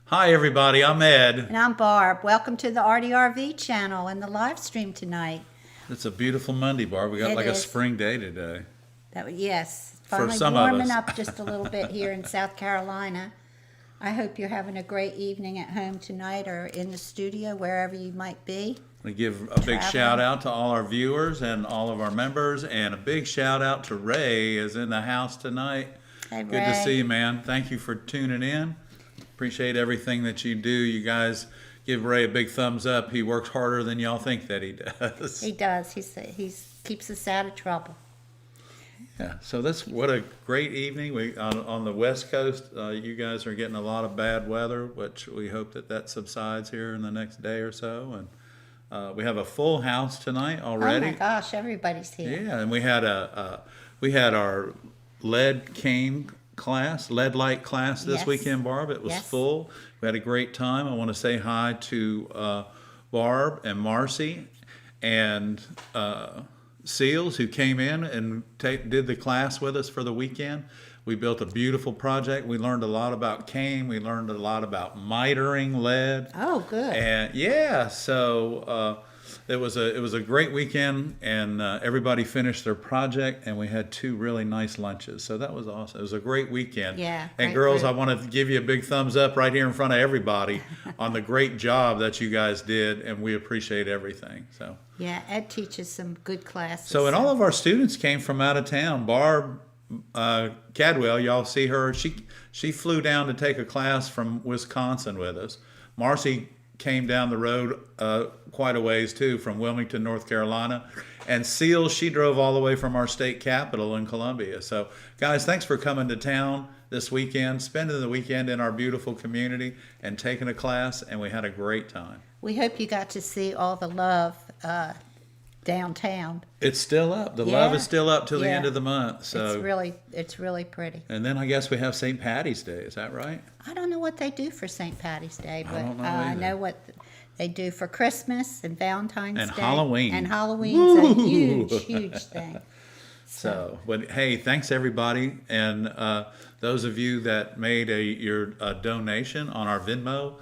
Hi everybody, I'm Ed. And I'm Barb. Welcome to the ARTyRV channel and the live stream tonight. It's a beautiful Monday, Barb. We got a spring day today. Yes, For finally some of warming us. up just a little bit here in South Carolina. I hope you're having a great evening at home tonight or in the studio, wherever you might be. We give a big shout out to all our viewers and all of our members, and a big shout out to Ray is in the house tonight. Hey, Good to Ray. see you, man. Thank you for tuning in. Appreciate everything that you do. You guys give Ray a big thumbs up. He works harder than y'all think that he does. He does. He keeps us out of trouble. Yeah, so what a great evening. We on the West Coast, you guys are getting a lot of bad weather, which we hope that subsides here in the next day or so. And we have a full house tonight already. Oh my gosh, everybody's here. Yeah, and we had our lead light class this Yes. weekend, Barb. It was full. We had a great time. I want to say hi to Barb and Marcy and Seals, who came in and did the class with us for the weekend. We built a beautiful project. We learned a lot about cane. We learned a lot about mitering lead. Oh, good. And yeah, so it was a great weekend, and everybody finished their project, and we had 2 really nice lunches. So that was awesome. It was a great weekend. Yeah, And great girls, group. I want to give you a big thumbs up right here in front of everybody on the great job that you guys did, and we appreciate everything. So. Yeah, Ed teaches some good classes. So, and all of our students came from out of town. Barb Cadwell, y'all see her. She flew down to take a class from Wisconsin with us. Marcy came down the road quite a ways too, from Wilmington, North Carolina. And Seal, she drove all the way from our state capital in Columbia. So, guys, thanks for coming to town this weekend, spending the weekend in our beautiful community and taking a class, and we had a great time. We hope you got to see all the love downtown. It's still up. The Yeah. love is still up till the Yeah. end of the month. So, It's really pretty. and then I guess we have St. Patty's Day. Is that right? I don't know what they do for St. Patty's Day, but don't know I either. know what they do for Christmas and Valentine's And Day. Halloween. And Halloween's a huge thing. So, but hey, thanks everybody, and those of you that made your donation on our Venmo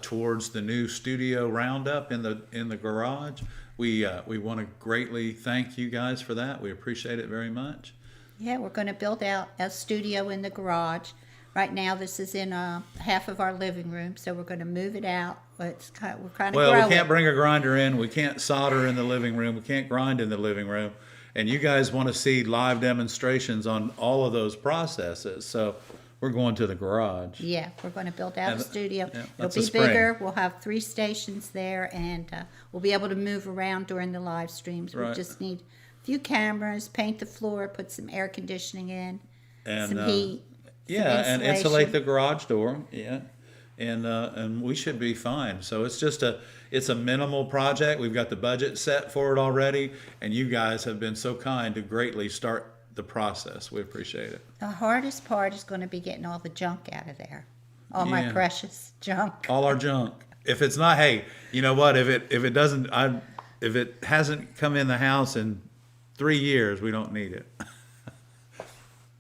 towards the new studio roundup in the garage. We want to greatly thank you guys for that. We appreciate it very much. Yeah, we're going to build out a studio in the garage. Right now, this is in half of our living room, so we're going to move it out. We're kind of Well, growing. we can't bring a grinder in. We can't solder in the living room. We can't grind in the living room. And you guys want to see live demonstrations on all of those processes. So we're going to the garage. Yeah, we're going to build out And a studio. yeah, It'll that's be a spring. bigger. We'll have 3 stations there, and we'll be able to move around during the live streams. We Right. just need a few cameras, paint the floor, put some air conditioning in, And some heat. yeah, and insulation. insulate the garage door. Yeah, and we should be fine. So it's a minimal project. We've got the budget set for it already, and you guys have been so kind to greatly start the process. We appreciate it. The hardest part is going to be getting all the junk out of there. All my Yeah. precious junk. All our junk. If it's not, hey, you know what? If it hasn't come in the house in 3 years, we don't need it.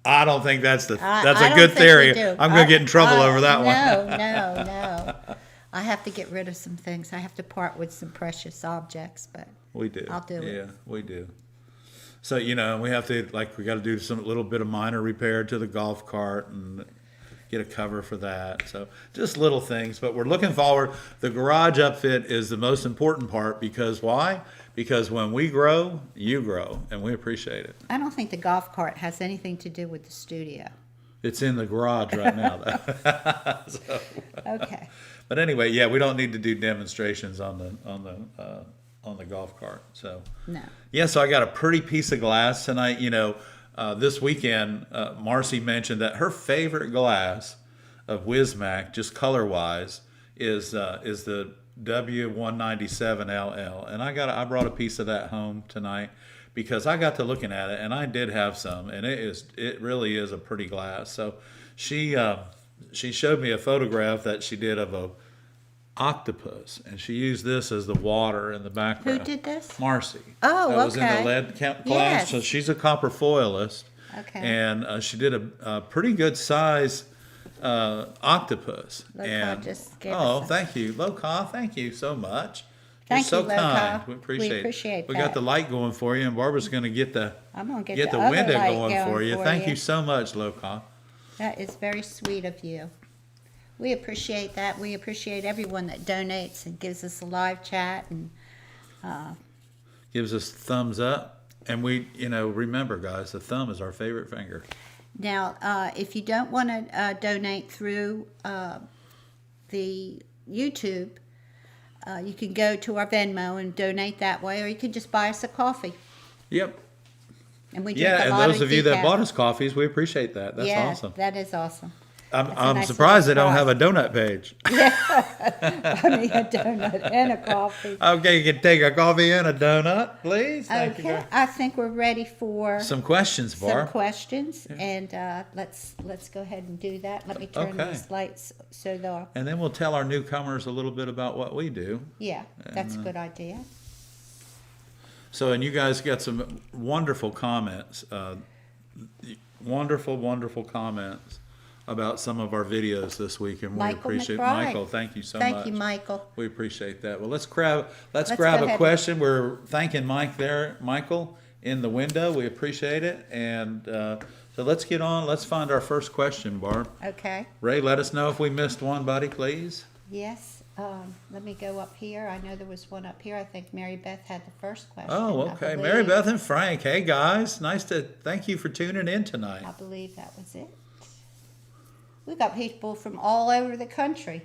I don't think that's a I good don't think we theory. do. I'm going to get in trouble over that one. No. I have to get rid of some things. I have to part with some precious objects, but We do. I'll do it. Yeah, we do. So, we have to, we got to do some little bit of minor repair to the golf cart and get a cover for that. So just little things, but we're looking forward. The garage upfit is the most important part because why? Because when we grow, you grow, and we appreciate it. I don't think the golf cart has anything to do with the studio. It's in the garage right now, though. So, Okay. but anyway, yeah, we don't need to do demonstrations on the golf cart. So No. yeah, so I got a pretty piece of glass tonight. This weekend, Marcy mentioned that her favorite glass of Wismac, just color wise, is the W197LL, and I brought a piece of that home tonight because I got to looking at it, and I did have some, and it really is a pretty glass. So she showed me a photograph that she did of a octopus, and she used this as the water in the background. Who did this? Marcy. Oh, That was in okay. the lead class. Yes. So she's a copper foilist. Okay. And she did a pretty good size octopus. Loka And just gave oh, us a- thank you, Loka. Thank you so much. Thank You're you, so Loka. kind. We We appreciate it. appreciate We that. got the light going for you, and Barbara's going to get the I'm going to get the other window light going for you. Thank you so much, Loka. That is very sweet of you. We appreciate that. We appreciate everyone that donates and gives us a live chat. And Gives us thumbs up, and we, remember, guys, the thumb is our favorite finger. now, if you don't want to donate through the YouTube, you can go to our Venmo and donate that way, or you can just buy us a coffee. Yep. And we drink Yeah, a and lot those of you that decaf. bought us coffees, we appreciate that. That's Yeah, awesome. that is awesome. I'm That's a nice surprised they little don't have a donut page. I mean, a donut and a coffee. Okay, you can take a coffee and a donut, please. Thank you. Okay, I think we're ready for Some questions, some Barb. questions, and let's go ahead and do that. Let me turn Okay. these lights so they'll. And then we'll tell our newcomers a little bit about what we do. Yeah, that's a good idea. So, and you guys got some wonderful comments, wonderful comments about some of our videos this week, and we Michael appreciate McBride. Michael. Thank you so much. Thank you, Michael. We appreciate that. Well, let's grab go a ahead. question. We're thanking Mike there, Michael, in the window. We appreciate it. And so let's get on. Let's find our first question, Barb. Okay. Ray, let us know if we missed one, buddy, please. Yes. Let me go up here. I know there was one up here. I think Mary Beth had the first question. Oh, I okay. believe. Mary Beth and Frank. Hey, guys. Thank you for tuning in tonight. I believe that was it. We've got people from all over the country.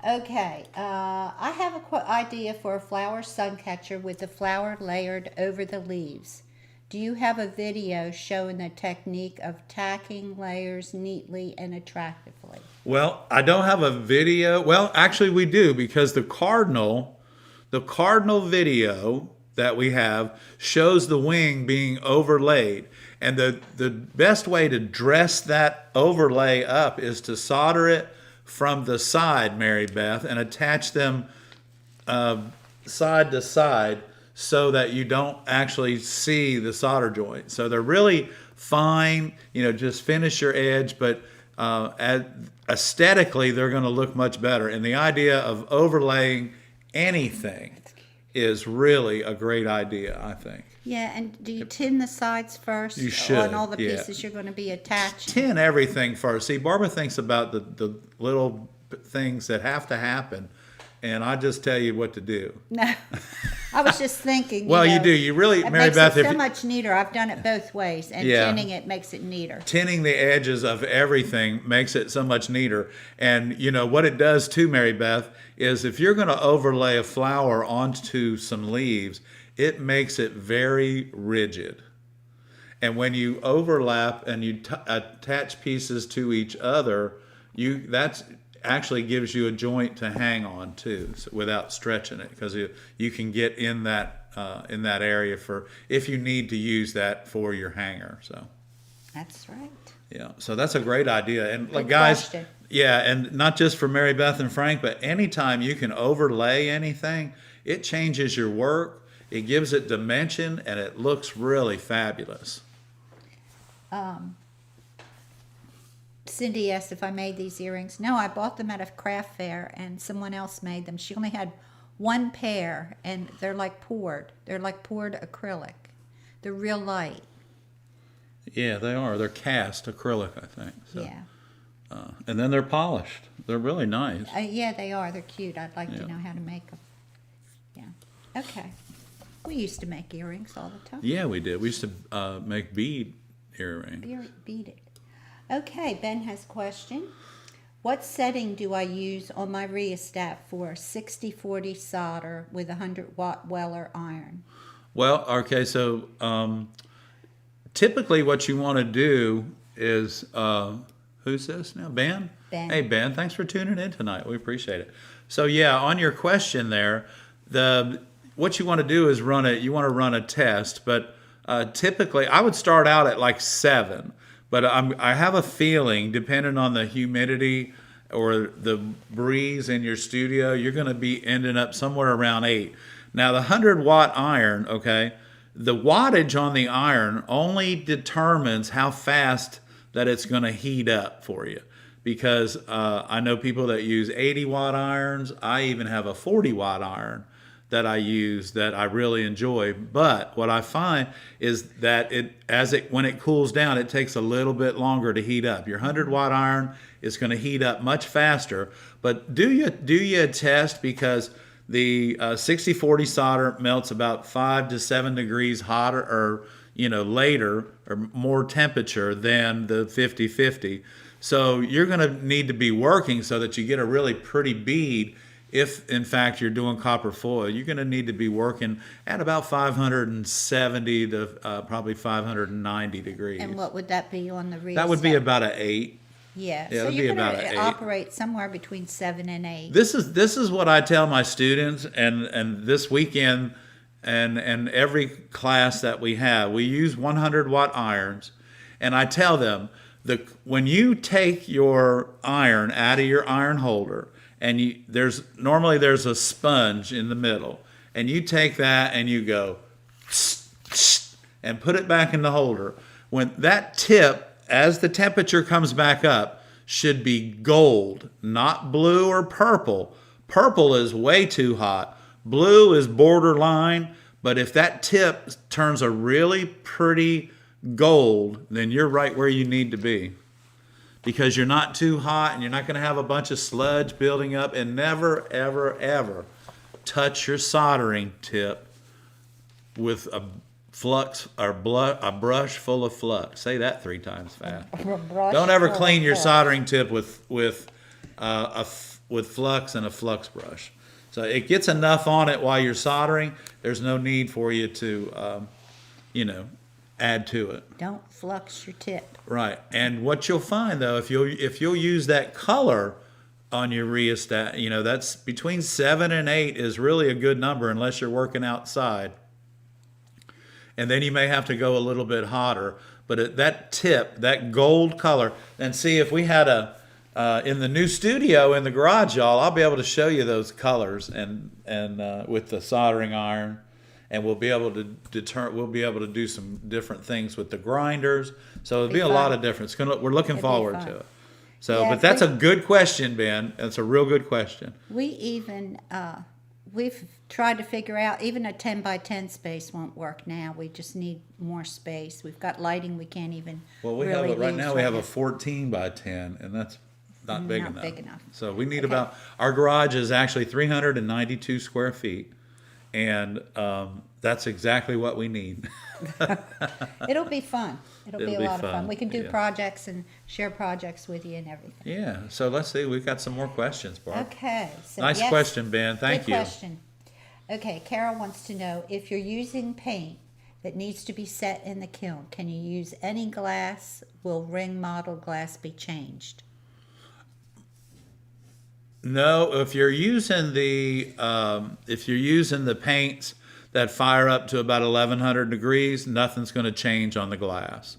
Okay. I have an idea for a flower sun catcher with the flower layered over the leaves. Do you have a video showing the technique of tacking layers neatly and attractively? Well, I don't have a video. Well, actually we do, because the cardinal video that we have shows the wing being overlaid. And the best way to dress that overlay up is to solder it from the side, Mary Beth, and attach them side to side so that you don't actually see the solder joint. So they're really fine, just finish your edge, but aesthetically they're going to look much better. And the idea of overlaying anything is really a great idea, I think. Yeah, and do you tin the sides first? You should, on all the yeah. pieces you're going to be attached? Tin everything first. See, Barbara thinks about the little things that have to happen, and I just tell you what to do. No, I was just thinking. Well, you do. You really, it Mary makes Beth, it so much neater. I've done it both ways, and Yeah. tinning it makes it neater. tinning the edges of everything makes it so much neater. And what it does too, Mary Beth, is if you're going to overlay a flower onto some leaves, it makes it very rigid. And when you overlap and you attach pieces to each other, that's actually gives you a joint to hang on too, without stretching it, because you can get in that area for if you need to use that for your hanger. So That's right. yeah, so that's a great idea. And Good guys, question. yeah, and not just for Mary Beth and Frank, but anytime you can overlay anything, it changes your work, it gives it dimension, and it looks really fabulous. Cindy asked if I made these earrings. No, I bought them at a craft fair, and someone else made them. She only had one pair, and they're like poured. They're like poured acrylic. They're real light. Yeah, they are. They're cast acrylic, I think. So, Yeah. and then they're polished. They're really nice. Yeah, they are. They're cute. I'd like Yeah. to know how to make them. Yeah. Okay. We used to make earrings all the time. Yeah, we did. We used to make bead earrings. Beat it. Okay, Ben has a question. What setting do I use on my rheostat for 60-40 solder with a 100-watt Weller iron? Well, okay, so typically what you want to do is, who's this now? Ben? Ben. Hey, Ben, thanks for tuning in tonight. We appreciate it. So, yeah, on your question there, what you want to do is run a test, but typically I would start out at like 7. But I have a feeling, depending on the humidity or the breeze in your studio, you're going to be ending up somewhere around 8. Now, the 100-watt iron, okay, the wattage on the iron only determines how fast that it's going to heat up for you. Because I know people that use 80-watt irons. I even have a 40-watt iron that I use that I really enjoy. But what I find is that when it cools down, it takes a little bit longer to heat up. Your 100-watt iron is going to heat up much faster. But do you a test, because the 60-40 solder melts about 5 to 7 degrees hotter or later or more temperature than the 50-50. So you're going to need to be working so that you get a really pretty bead. If, in fact, you're doing copper foil, you're going to need to be working at about 570 to probably 590 degrees. And what would that be on the rheostat? That would be about an 8. Yeah, Yeah, so it'd you're be about going an to 8. operate somewhere between 7 and 8. This is what I tell my students, and this weekend and every class that we have, we use 100-watt irons, and I tell them, when you take your iron out of your iron holder, and there's a sponge in the middle, and you take that and you go and put it back in the holder. When that tip, as the temperature comes back up, should be gold, not blue or purple. Purple is way too hot. Blue is borderline, but if that tip turns a really pretty gold, then you're right where you need to be. Because you're not too hot and you're not going to have a bunch of sludge building up. And never, ever, ever touch your soldering tip with a flux or a brush full of flux. Say that 3 times fast. Don't ever clean your soldering tip with flux and a flux brush. So it gets enough on it while you're soldering. There's no need for you to, add to it. Don't flux your tip. Right. And what you'll find though, if you'll use that color on your rheostat, that's between 7 and 8 is really a good number unless you're working outside. And then you may have to go a little bit hotter. But that tip, that gold color, and see if we had in the new studio in the garage, y'all, I'll be able to show you those colors and with the soldering iron. And we'll be able to do some different things with the grinders. So it'll be a lot of difference. We're looking forward to it. So, Yeah, but that's a good question, Ben. That's a real good question. We even, we've tried to figure out, even a 10 by 10 space won't work now. We just need more space. We've got lighting we can't even Well, we really have right use now. We have a 14 by 10, and that's not big Not enough. big enough. So we need Okay. our garage is actually 392 square feet, and that's exactly what we need. It'll be fun. It'll be a be lot of fun. fun, We can do yeah. projects and share projects with you and everything. Yeah. So let's see. We've got some more questions, Barb. Okay. So Nice yes, question, Ben. Thank good you. question. Okay, Carol wants to know, if you're using paint that needs to be set in the kiln, can you use any glass? Will ring model glass be changed? No, if you're using the paints that fire up to about 1100 degrees, nothing's going to change on the glass.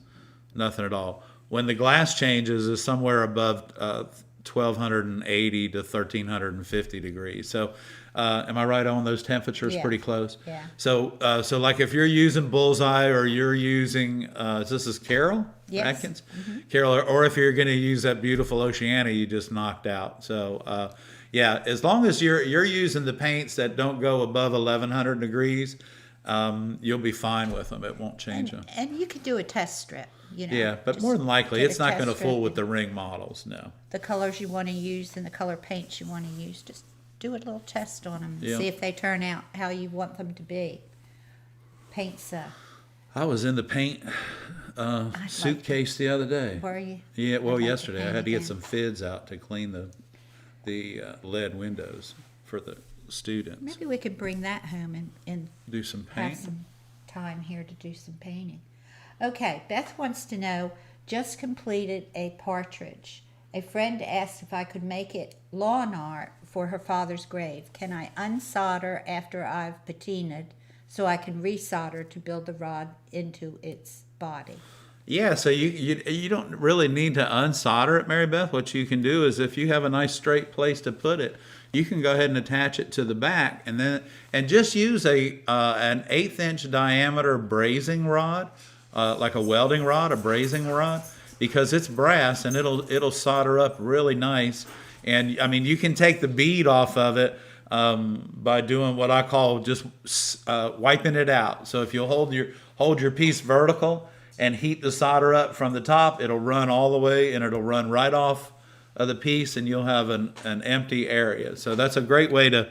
Nothing at all. When the glass changes is somewhere above 1280 to 1350 degrees. So, am I right on those temperatures? Yeah. Pretty close. Yeah. So like if you're using Bullseye or you're using, this is Carol Yes. Atkins, Carol, or if you're going to use that beautiful Oceania you just knocked out. So, yeah, as long as you're using the paints that don't go above 1100 degrees, you'll be fine with them. It won't change them. And you could do a test strip, Yeah, but just more than likely, get a it's not test going to fool strip with and the ring models. No. the colors you want to use and the color paints you want to use. Just do a little test on them and Yeah. see if they turn out how you want them to be. Paints, I was in the paint suitcase the other day. were you? Yeah, well, I'd like to yesterday I paint had to get again. some fids out to clean the lead windows for the students. Maybe we could bring that home and Do some have paint. some time here to do some painting. Okay, Beth wants to know, just completed a partridge. A friend asked if I could make it lawn art for her father's grave. Can I unsolder after I've patinaed so I can resolder to build the rod into its body? Yeah, so you don't really need to unsolder it, Mary Beth. What you can do is if you have a nice straight place to put it, you can go ahead and attach it to the back, and just use an 1/8 inch diameter brazing rod, like a welding rod, a brazing rod, because it's brass and it'll solder up really nice. And I mean, you can take the bead off of it by doing what I call just wiping it out. So if you'll hold your piece vertical and heat the solder up from the top, it'll run all the way and it'll run right off of the piece, and you'll have an empty area. So that's a great way to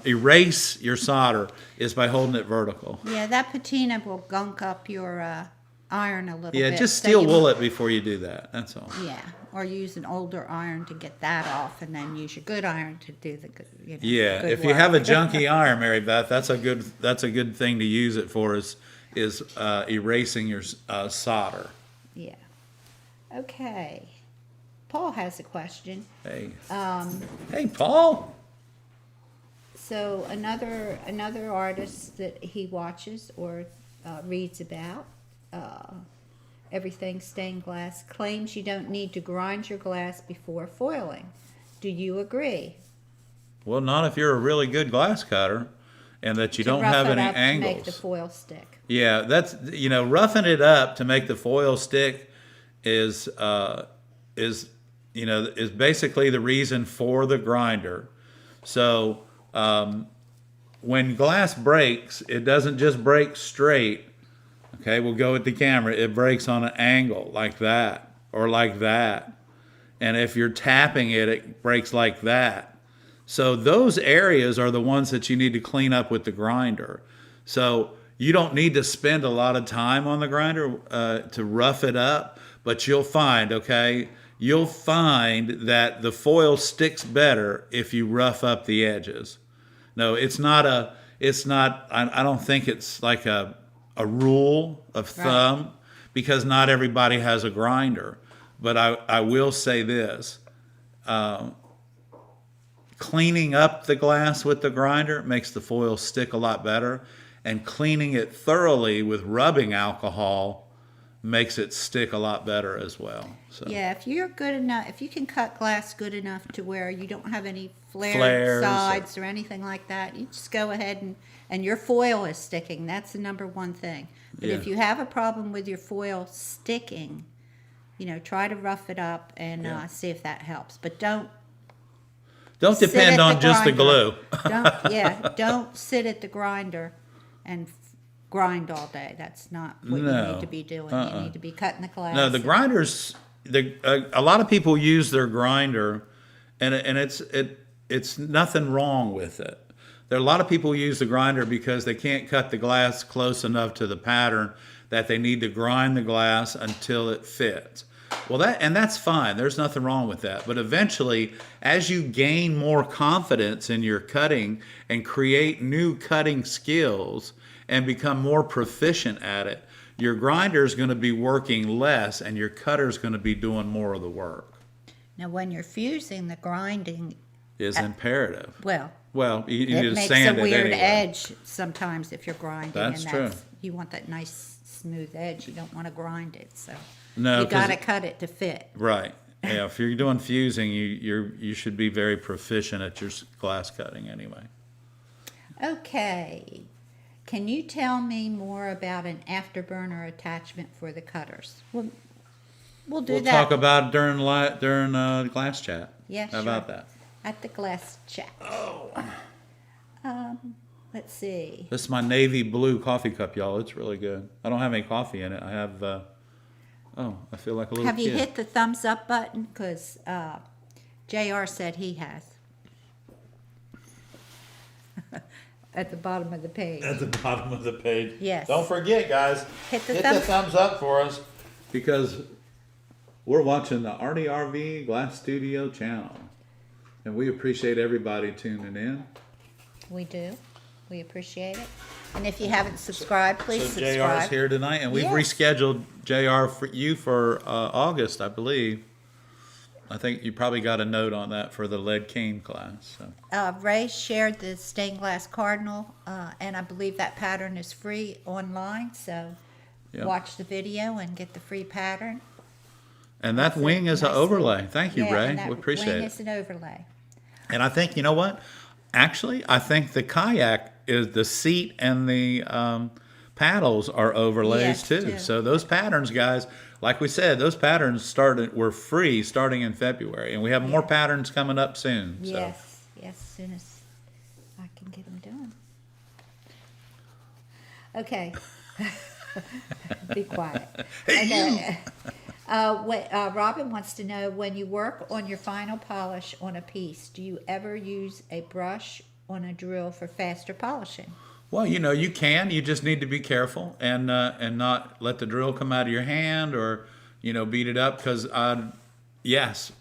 erase your solder, is by holding it vertical. Yeah, that patina will gunk up your iron a little bit. Yeah, just so steel you- wool it before you do that. That's all. Yeah, or use an older iron to get that off, and then use your good iron to do the good. Yeah, good if you work. have a junky iron, Mary Beth, that's a good thing to use it for, is erasing your solder. Yeah. Okay. Paul has a question. Hey, hey, Paul. So another artist that he watches or reads about, everything stained glass, claims you don't need to grind your glass before foiling. Do you agree? Well, not if you're a really good glass cutter, and that you To don't rough have it any up to angles. make the foil stick. Yeah, that's roughing it up to make the foil stick is is basically the reason for the grinder. So when glass breaks, it doesn't just break straight. Okay, we'll go with the camera. It breaks on an angle like that or like that. And if you're tapping it, it breaks like that. So those areas are the ones that you need to clean up with the grinder. So you don't need to spend a lot of time on the grinder to rough it up, but you'll find that the foil sticks better if you rough up the edges. No, I don't think it's like a rule of thumb, right, because not everybody has a grinder. But I will say this, cleaning up the glass with the grinder makes the foil stick a lot better, and cleaning it thoroughly with rubbing alcohol makes it stick a lot better as well. So yeah, if you're good enough, if you can cut glass good enough to where you don't have any flared sides or anything like that, you just go ahead and your foil is sticking. That's the number one thing. But if you have a problem with your foil sticking, try to rough it up and see if that helps. But don't depend on just the glue. Don't sit at the grinder and grind all day. That's not what you need to be doing. You need to be cutting the glass. No, the grinders. A lot of people use their grinder, and it's nothing wrong with it. There are a lot of people who use the grinder because they can't cut the glass close enough to the pattern that they need to grind the glass until it fits. Well, that's fine. There's nothing wrong with that. But eventually, as you gain more confidence in your cutting and create new cutting skills and become more proficient at it, your grinder is going to be working less and your cutter is going to be doing more of the work. Now, when you're fusing, the grinding is imperative. Well, you need to sand it anyway. It makes a weird edge sometimes if you're grinding. That's true. You want that nice smooth edge. You don't want to grind it, so no, you got to cut it to fit. Right. Yeah. If you're doing fusing, you should be very proficient at your glass cutting anyway. Okay. Can you tell me more about an afterburner attachment for the cutters? We'll do that. We'll talk about it during glass chat. Yeah, How about that? At the glass chat. Oh. Let's see. This is my navy blue coffee cup, y'all. It's really good. I don't have any coffee in it. I have, I feel like a little Have kid. you hit the thumbs up button? Because JR said he has. At the bottom of the page. At the bottom of the page. Yes. Don't forget, guys. Hit the thumbs up for us, because we're watching the ARTyRV Glass Studio channel. And we appreciate everybody tuning in. We do. We appreciate it. And if you haven't subscribed, please subscribe. So JR's here tonight, and we've rescheduled JR for you for August, I believe. I think you probably got a note on that for the lead cane class. So. Ray shared the stained glass cardinal, and I believe that pattern is free online. So watch the video and get the free pattern. And that wing is an overlay. Thank you, Ray. We appreciate it. Wing is an overlay. And I think, you know what? Actually, I think the kayak is the seat and the paddles are overlays too. So those patterns, guys, like we said, those patterns were free starting in February, and we have more patterns coming up soon. Yes, as soon as I can get them done. Okay. Be quiet. Okay. Robin wants to know, when you work on your final polish on a piece, do you ever use a brush on a drill for faster polishing? Well, you can. You just need to be careful and not let the drill come out of your hand or, beat it up. Because, yes,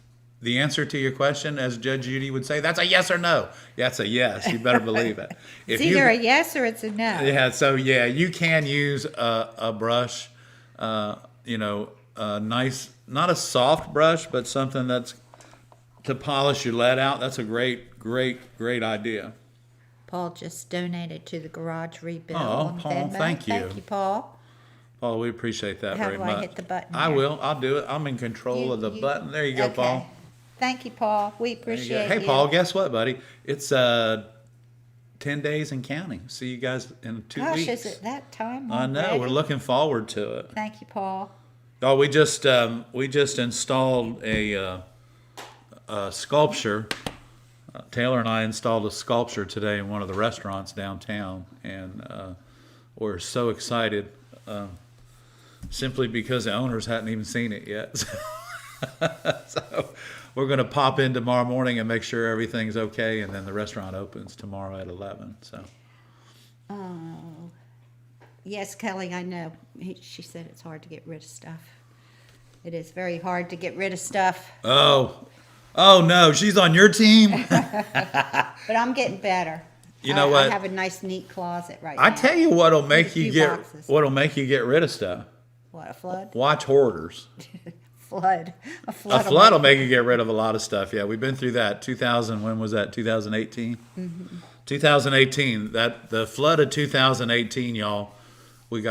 the answer to your question, as Judge Judy would say, that's a yes or no. That's a yes. You better believe it. It's either a yes or it's a no. Yeah. So you can use a brush. A nice, not a soft brush, but something that's to polish your lead out. That's a great idea. Paul just donated to the garage rebuild. Oh, Paul, thank you. Thank you, Paul. Paul, we appreciate that very much. How do I hit the button? I will. I'll do it. I'm in control of the button. There you go, Paul. Thank you, Paul. We appreciate it. Hey, Paul, guess what, buddy? It's 10 days and counting. See you guys in 2 weeks. Gosh, is it that time already? I know. We're looking forward to it. Thank you, Paul. Oh, we just installed a a sculpture. Taylor and I installed a sculpture today in one of the restaurants downtown, and we're so excited, simply because the owners hadn't even seen it yet. So we're going to pop in tomorrow morning and make sure everything's okay, and then the restaurant opens tomorrow at 11. So. Oh, yes, Kelly, I know. She said it's hard to get rid of stuff. It is very hard to get rid of stuff. Oh no, she's on your team. But I'm getting better. You know what? I have a nice, neat closet right now. I tell you what'll make With a you few get boxes. what'll make you get rid of stuff. What, a flood? Watch Hoarders. Flood. A A flood. flood will make you get rid of a lot of stuff. Yeah, we've been through that. 2000. When was that? 2018. 2018. That the flood of 2018, y'all. We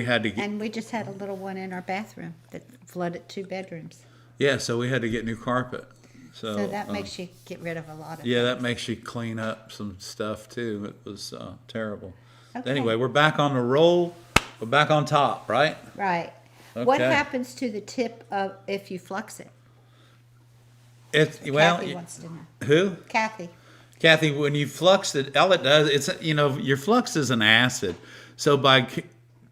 had to get. And we just had a little one in our bathroom that flooded 2 bedrooms. Yeah, so we had to get new carpet. So that makes you get rid of a lot of Yeah, things. that makes you clean up some stuff too. It was terrible. Okay. Anyway, we're back on the roll. We're back on top, right? Right. What Okay. happens to the tip of if you flux it? Well, Kathy wants to know. who? Kathy. When you flux it, all it does, it's, your flux is an acid. So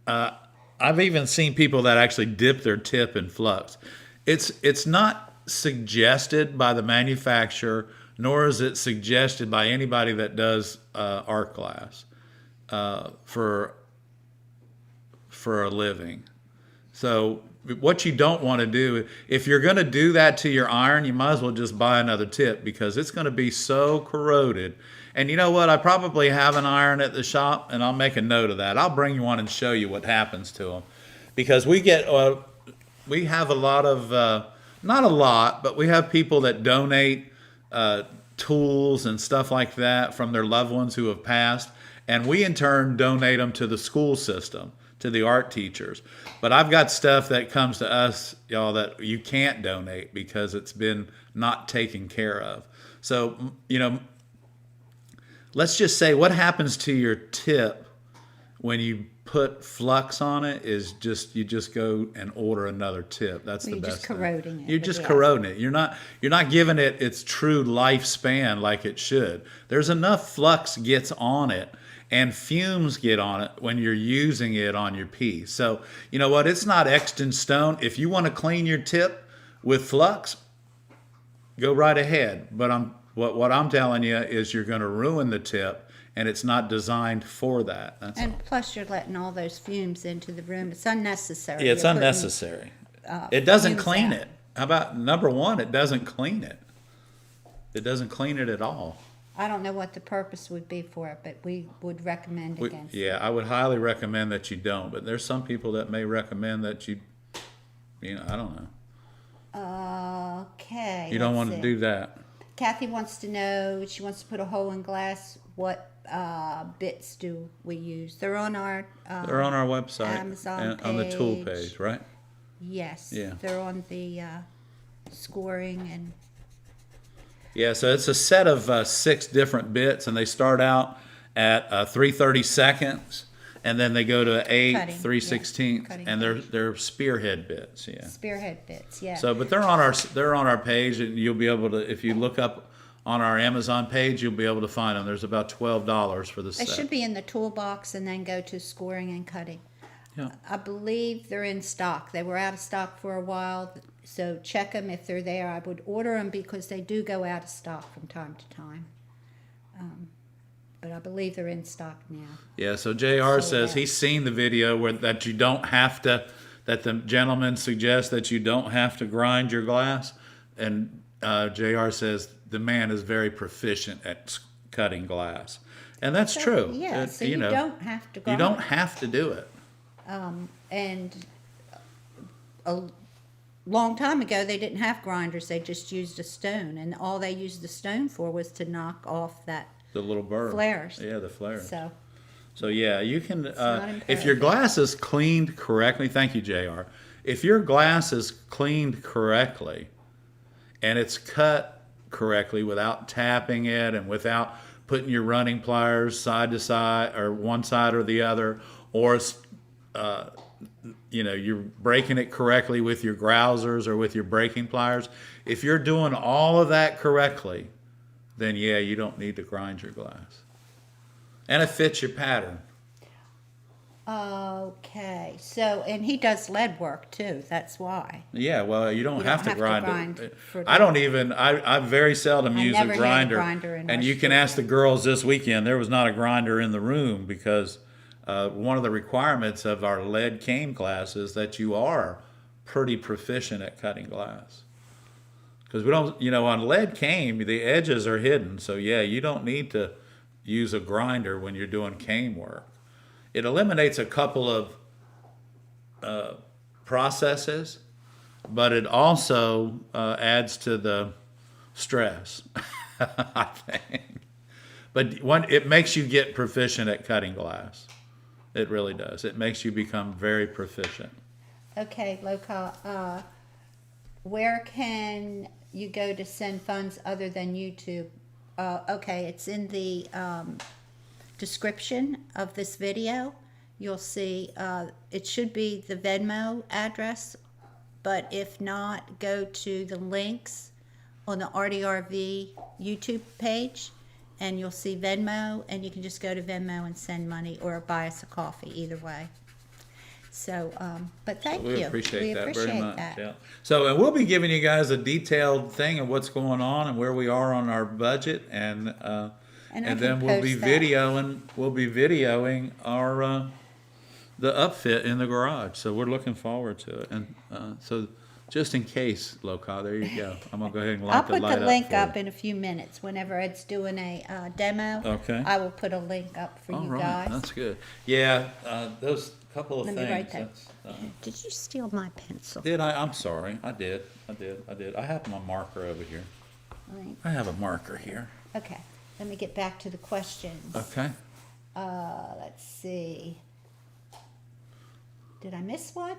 I've even seen people that actually dip their tip in flux. It's not suggested by the manufacturer, nor is it suggested by anybody that does art glass for a living. So what you don't want to do, if you're going to do that to your iron, you might as well just buy another tip, because it's going to be so corroded. And you know what? I probably have an iron at the shop, and I'll make a note of that. I'll bring you one and show you what happens to them, because we have a lot of, not a lot, but we have people that donate tools and stuff like that from their loved ones who have passed, and we in turn donate them to the school system, to the art teachers. But I've got stuff that comes to us, y'all, that you can't donate because it's been not taken care of. So, let's just say what happens to your tip when you put flux on it is you just go and order another tip. That's the best. You're just corroding it. You're just corroding it. You're not giving it its true lifespan like it should. There's enough flux gets on it and fumes get on it when you're using it on your piece. So, you know what? It's not etched in stone. If you want to clean your tip with flux, go right ahead. But what I'm telling you is you're going to ruin the tip, and it's not designed for that. That's all. And plus you're letting all those fumes into the room. It's unnecessary. Yeah, it's You're putting, unnecessary. It doesn't fumes clean out. it. How about number one? It doesn't clean it. It doesn't clean it at all. I don't know what the purpose would be for it, but we would recommend against it. Yeah, I would highly recommend that you don't. But there's some people that may recommend that I don't know. Okay. You don't let's want to see. do that. Kathy wants to know, she wants to put a hole in glass. What bits do we use? They're on our They're on our website, Amazon and on the tool page. page, right? Yes. Yeah. They're on the scoring and Yeah, so it's a set of 6 different bits, and they start out at 3/32, and then they go to 8 Cutting, 3/16, yeah, cutting and they're spearhead bits. Yeah. spearhead bits. Yeah. So, but they're on our page, and you'll be able to, if you look up on our Amazon page, you'll be able to find them. There's about $12 for the they set. should be in the toolbox and then go to scoring and cutting. Yeah. I believe they're in stock. They were out of stock for a while, so check them if they're there. I would order them because they do go out of stock from time to time. But I believe they're in stock now. Yeah, so JR says yeah. he's seen the video that you don't have to, that the gentleman suggests that you don't have to grind your glass. And JR says the man is very proficient at cutting glass. And that's true. Yeah, so you don't have to You grind. don't have to do it. And a long time ago, they didn't have grinders. They just used a stone. And all they used the stone for was to knock off that. The little burr. Flares. Yeah, the flares. So Yeah, you can, not if your imperative. glass is cleaned correctly, thank you, JR. If your glass is cleaned correctly and it's cut correctly without tapping it and without putting your running pliers side to side or one side or the other, or you're breaking it correctly with your grousers or with your breaking pliers. If you're doing all of that correctly, then yeah, you don't need to grind your glass. And it fits your pattern. Okay, so, and he does lead work too, that's why. Yeah, well, you don't have to grind it. for I don't even, I very seldom use a never had a grinder. grinder in And our you can ask the girls this weekend, there was not a grinder in the room because one of the requirements of our lead cane class is that you are pretty proficient at cutting glass. Because we don't, on lead cane, the edges are hidden. So yeah, you don't need to use a grinder when you're doing cane work. It eliminates a couple of processes, but it also adds to the stress, I think. But it makes you get proficient at cutting glass. It really does. It makes you become very proficient. Okay, Loka, where can you go to send funds other than YouTube? Okay, it's in the description of this video. You'll see it should be the Venmo address, but if not, go to the links on the ARTyRV YouTube page and you'll see Venmo, and you can just go to Venmo and send money or buy us a coffee, either way. So, but thank you. We appreciate that very much. That. Yeah. So, and we'll be giving you guys a detailed thing of what's going on and where we are on our budget, and then we'll be videoing our the upfit in the garage. So we're looking forward to it. And so, just in case, Loka, there you go. I'm gonna go ahead and light the light up. I'll put the link up in a few minutes. Whenever Ed's doing a demo, okay, I will put a link up for you guys. That's good. Yeah, those couple of Let things. me write that. Did you steal my pencil? Did I? I'm sorry. I did. I have my marker over here. Right. I have a marker here. Okay. Let me get back to the questions. Okay. Let's see. Did I miss one?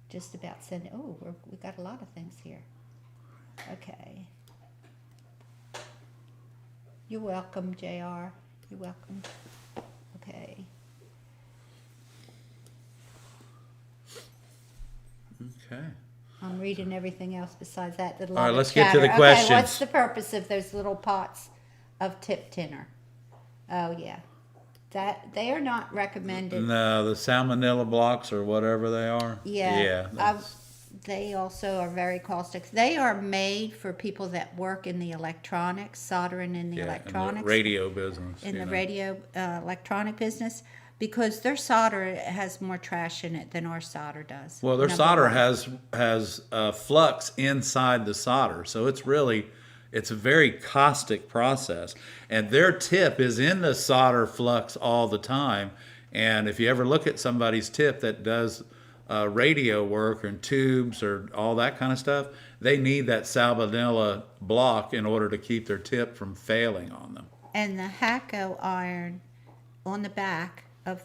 Just about sending. Oh, we got a lot of things here. Okay. You're welcome, JR. You're welcome. Okay. Okay. I'm reading everything else besides that. All right, let's get to the questions. Okay, what's the purpose of those little pots of tip tinner? Oh, yeah. That they are not recommended. No, the salmonella blocks or whatever they are. Yeah. Yeah. They also are very caustic. They are made for people that work in the electronics, soldering in the electronics. In the radio business. In the radio electronic business, because their solder has more trash in it than our solder does. Well, their solder has flux inside the solder, so it's a very caustic process. And their tip is in the solder flux all the time. And if you ever look at somebody's tip that does radio work and tubes or all that kind of stuff, they need that salmonella block in order to keep their tip from failing on them. And the Hacko iron on the back of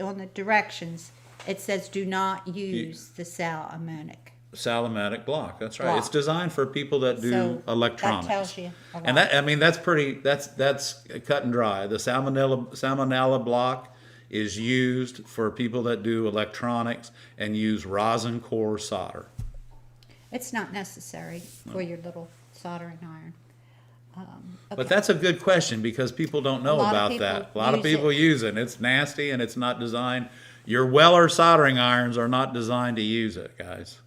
on the directions, it says do not use the Salamatic block. That's right. It's designed for people that do electronics. That tells you a lot. And that's cut and dry. The salmonella block is used for people that do electronics and use rosin core solder. It's not necessary for your little soldering iron. Okay. But that's a good question because people don't know about that. A lot of people use it. It's nasty and it's not designed. Your Weller soldering irons are not designed to use it, guys.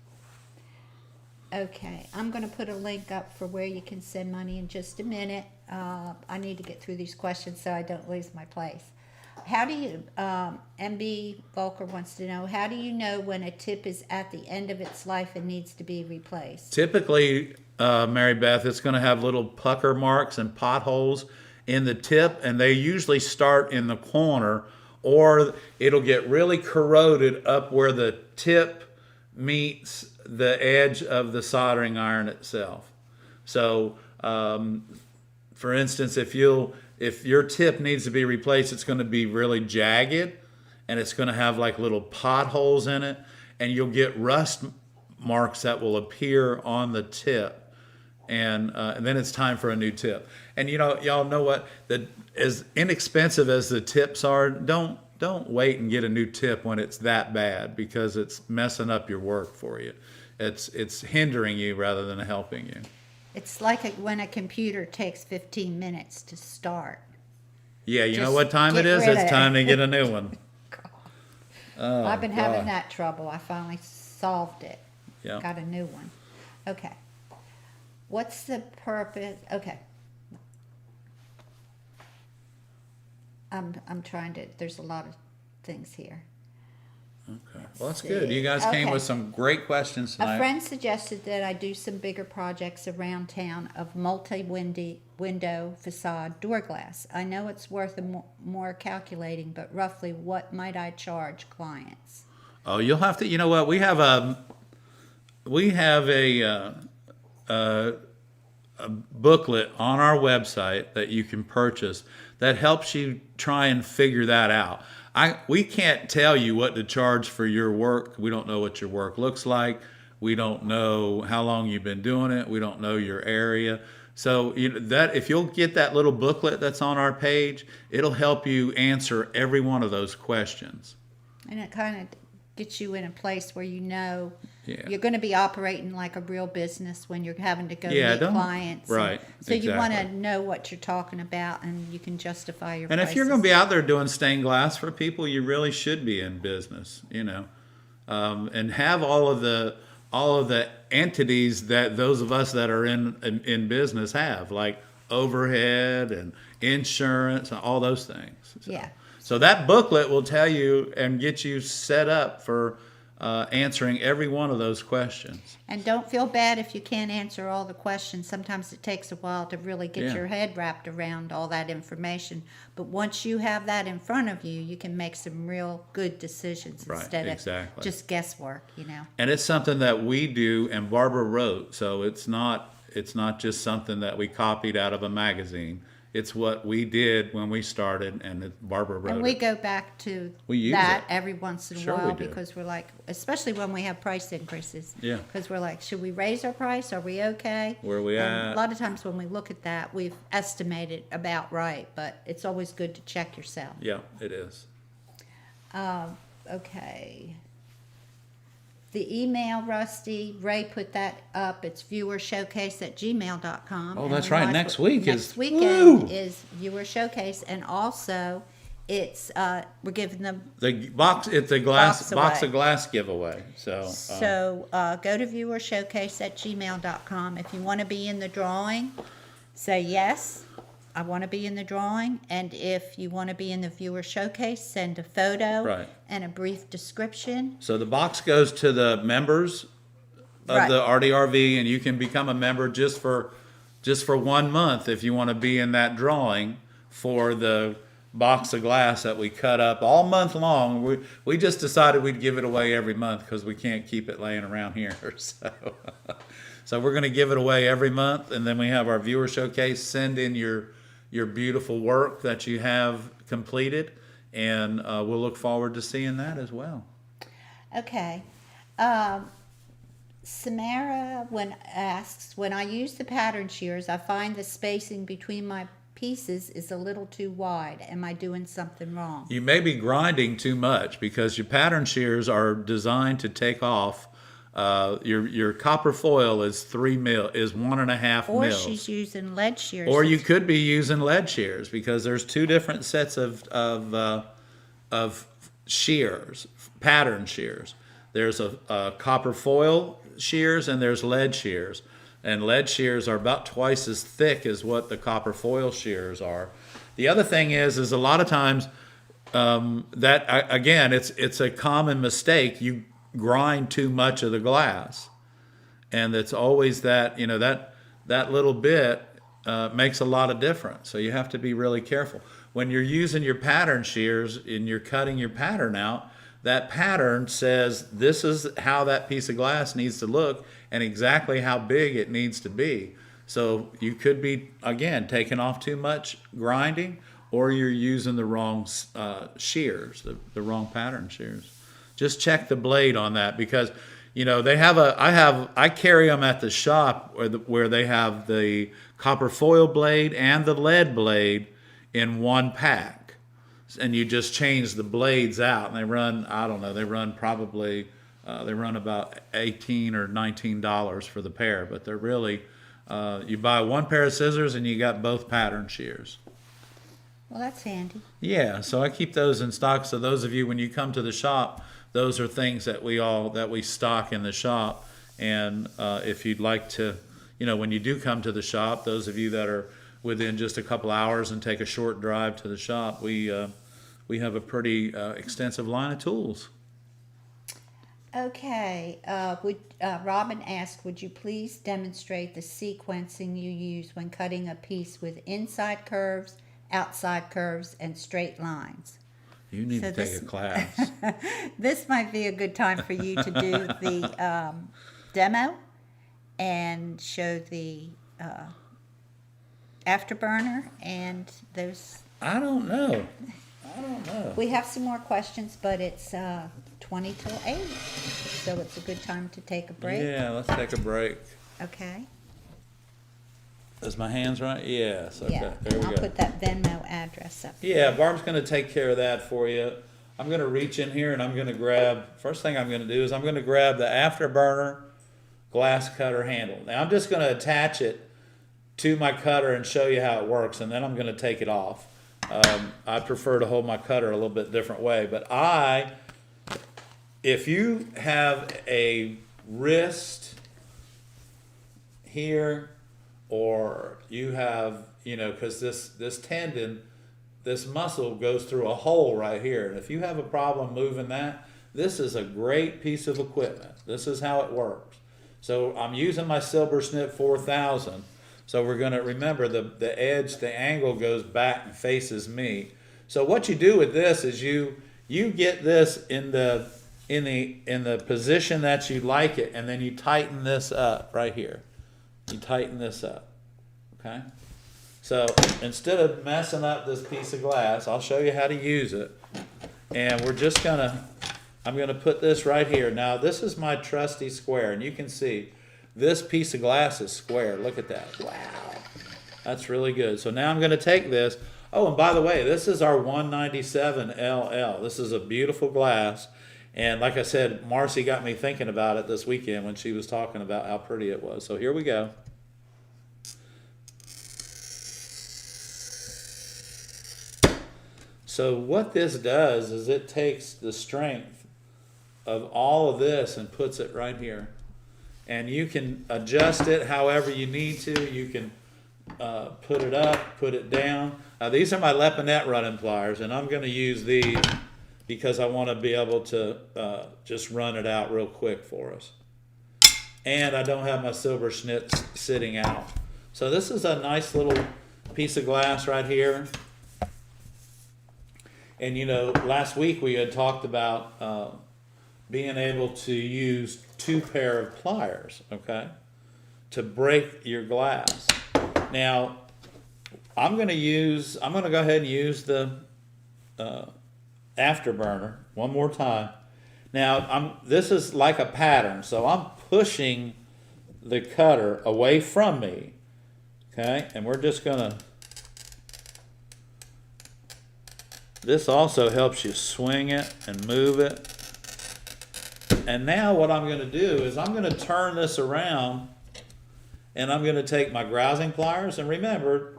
Okay, I'm going to put a link up for where you can send money in just a minute. I need to get through these questions so I don't lose my place. How do you, MB Volker wants to know, how do you know when a tip is at the end of its life and needs to be replaced? Typically, Mary Beth, it's going to have little pucker marks and potholes in the tip, and they usually start in the corner, or it'll get really corroded up where the tip meets the edge of the soldering iron itself. So, for instance, if your tip needs to be replaced, it's going to be really jagged, and it's going to have like little potholes in it, and you'll get rust marks that will appear on the tip, and then it's time for a new tip. And y'all know what? As inexpensive as the tips are, don't don't wait and get a new tip when it's that bad, because it's messing up your work for you. It's hindering you rather than helping you. It's like when a computer takes 15 minutes to start. Yeah, you know Just what time it get is? rid of It's it. time to get a new one. Oh, I've been having God. that trouble. I finally solved it. Yeah. Got a new one. Okay. What's the purpose? Okay. I'm trying to, there's a lot of things here. Okay. Well, that's good. You guys came Okay. with some great questions A tonight. friend suggested that I do some bigger projects around town of multi-window facade door glass. I know it's worth more calculating, but roughly what might I charge clients? Oh, you'll have to. You know what? We have a booklet on our website that you can purchase that helps you try and figure that out. We can't tell you what to charge for your work. We don't know what your work looks like. We don't know how long you've been doing it. We don't know your area. So that if you'll get that little booklet that's on our page, it'll help you answer every one of those questions. And it kind of gets you in a place where you know Yeah. you're going to be operating like a real business when you're having to go Yeah, meet clients. right, So you want to exactly. know what you're talking about, and you can justify your And prices. if you're going to be out there doing stained glass for people, you really should be in business, and have all of the entities that those of us that are in business have, like overhead and insurance and all those things. Yeah. So that booklet will tell you and get you set up for answering every one of those questions. And don't feel bad if you can't answer all the questions. Sometimes it takes a while to really get Yeah. your head wrapped around all that information. But once you have that in front of you, you can make some real good decisions Right, instead exactly. of just guesswork, And it's something that we do, and Barbara wrote, so it's not just something that we copied out of a magazine. It's what we did when we started, and Barbara wrote And we it. go back to We use that it. every once in a Sure we while do. because we're like, especially when we have price increases. Yeah. Because we're like, should we raise our price? Are we okay? Where are we And at? a lot of times when we look at that, we've estimated about right, but it's always good to check yourself. Yeah, it is. Okay. The email, Rusty, Ray put that up. It's viewershowcase@gmail.com. Oh, And that's we right. want- Next week next is- weekend woo! is viewer showcase, and also it's we're giving them. It's a box away. of glass giveaway. So, So go to viewershowcase@gmail.com. If you want to be in the drawing, say yes, I want to be in the drawing. And if you want to be in the viewer showcase, send a photo Right. and a brief description. so the box goes to the members of Right. the ARTyRV, and you can become a member just for 1 month if you want to be in that drawing for the box of glass that we cut up all month long. We just decided we'd give it away every month because we can't keep it laying around here. So we're going to give it away every month, and then we have our viewer showcase. Send in your beautiful work that you have completed, and we'll look forward to seeing that as well. Okay. Samara asks, when I use the pattern shears, I find the spacing between my pieces is a little too wide. Am I doing something wrong? You may be grinding too much because your pattern shears are designed to take off. Your copper foil is 1.5 Or mils. she's using lead shears. Or you could be using lead shears, because there's two different sets of shears, pattern shears. There's a copper foil shears and there's lead shears. And lead shears are about twice as thick as what the copper foil shears are. The other thing is a lot of times it's a common mistake. You grind too much of the glass, and it's always that that little bit makes a lot of difference. So you have to be really careful when you're using your pattern shears and you're cutting your pattern out. That pattern says this is how that piece of glass needs to look and exactly how big it needs to be. So you could be, again, taking off too much grinding, or you're using the wrong shears, the wrong pattern shears. Just check the blade on that, because I carry them at the shop where they have the copper foil blade and the lead blade in one pack. and you just change the blades out, and they run, I don't know, they run probably, they run about $18 or $19 for the pair, but they're really, you buy one pair of scissors and you got both pattern shears. Well, that's handy. Yeah, so I keep those in stock. So those of you, when you come to the shop, those are things that we stock in the shop. And if you'd like to, when you do come to the shop, those of you that are within just a couple hours and take a short drive to the shop, we have a pretty extensive line of tools. Okay, Robin asked, would you please demonstrate the sequencing you use when cutting a piece with inside curves, outside curves, and straight lines? You need to take a class. This might be a good time for you to do the demo and show the afterburner and those. I don't know. We have some more questions, but it's 20 till 8, so it's a good time to take a break. Yeah, let's take a break. Okay. Is my hands right? Yes. Okay. Yeah. There we I'll go. put that Venmo address up. Yeah, Barb's going to take care of that for you. I'm going to reach in here and I'm going to grab, first thing I'm going to do is I'm going to grab the afterburner glass cutter handle. Now I'm just going to attach it to my cutter and show you how it works, and then I'm going to take it off. I prefer to hold my cutter a little bit different way, but if you have a wrist here, or you have, because this tendon, this muscle goes through a hole right here, and if you have a problem moving that, this is a great piece of equipment. This is how it works. So I'm using my Silver Snip 4000. So we're going to remember the edge, the angle goes back and faces me. So what you do with this is you get this in the position that you like it, and then you tighten this up right here. You tighten this up. Okay? So instead of messing up this piece of glass, I'll show you how to use it. And I'm gonna put this right here. Now this is my trusty square, and you can see this piece of glass is square. Look at that. Wow. That's really good. So now I'm going to take this. Oh, and by the way, this is our 197 LL. This is a beautiful glass. And like I said, Marcy got me thinking about it this weekend when she was talking about how pretty it was. So here we go. So what this does is it takes the strength of all of this and puts it right here. And you can adjust it however you need to. You can put it up, put it down. These are my Lepinette running pliers, and I'm going to use these because I want to be able to just run it out real quick for us. And I don't have my silver schnitz sitting out. So this is a nice little piece of glass right here. And last week we had talked about being able to use 2 pair of pliers, okay, to break your glass. Now, I'm going to go ahead and use the afterburner one more time. Now, this is like a pattern, so I'm pushing the cutter away from me, okay, and we're just going to, this also helps you swing it and move it. And now what I'm going to do is I'm going to turn this around, and I'm going to take my grousing pliers, and remember,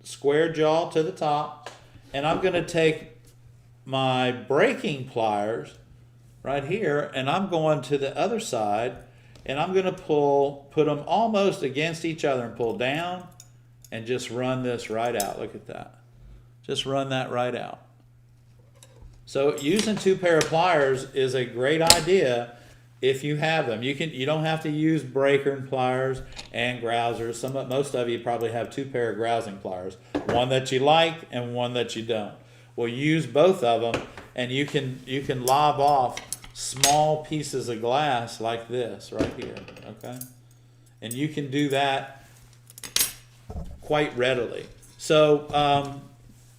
square jaw to the top, and I'm going to take my breaking pliers right here, and I'm going to the other side, and I'm going to put them almost against each other and pull down and just run this right out. Look at that. Just run that right out. So using 2 pair of pliers is a great idea if you have them. You don't have to use breaker and pliers and grousers. Most of you probably have 2 pair of grousing pliers, one that you like and one that you don't. Well, use both of them, and you can lob off small pieces of glass like this right here, okay? And you can do that quite readily. So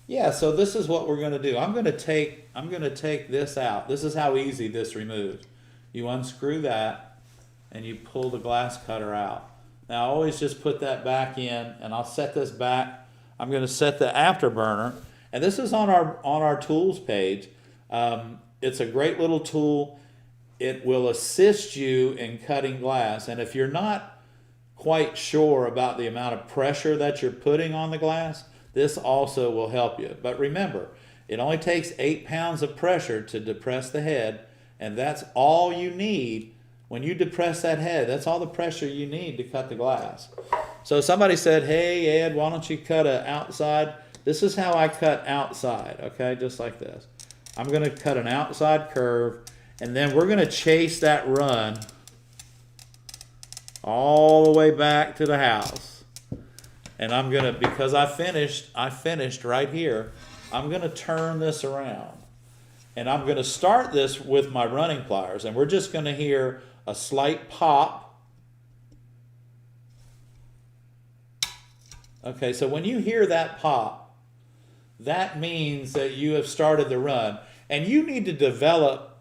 yeah, so this is what we're going to do. I'm going to take this out. This is how easy this removes. You unscrew that and you pull the glass cutter out. Now I always just put that back in, and I'll set this back. I'm going to set the afterburner, And this is on our tools page. It's a great little tool. It will assist you in cutting glass. And if you're not quite sure about the amount of pressure that you're putting on the glass, this also will help you. But remember, it only takes 8 pounds of pressure to depress the head, and that's all you need. When you depress that head, that's all the pressure you need to cut the glass. So somebody said, hey Ed, why don't you cut an outside? This is how I cut outside, okay, just like this. I'm gonna cut an outside curve, and then we're gonna chase that run all the way back to the house. And I'm gonna, because I finished right here, I'm gonna turn this around. And I'm gonna start this with my running pliers, and we're just gonna hear a slight pop. Okay, so when you hear that pop, that means that you have started the run. And you need to develop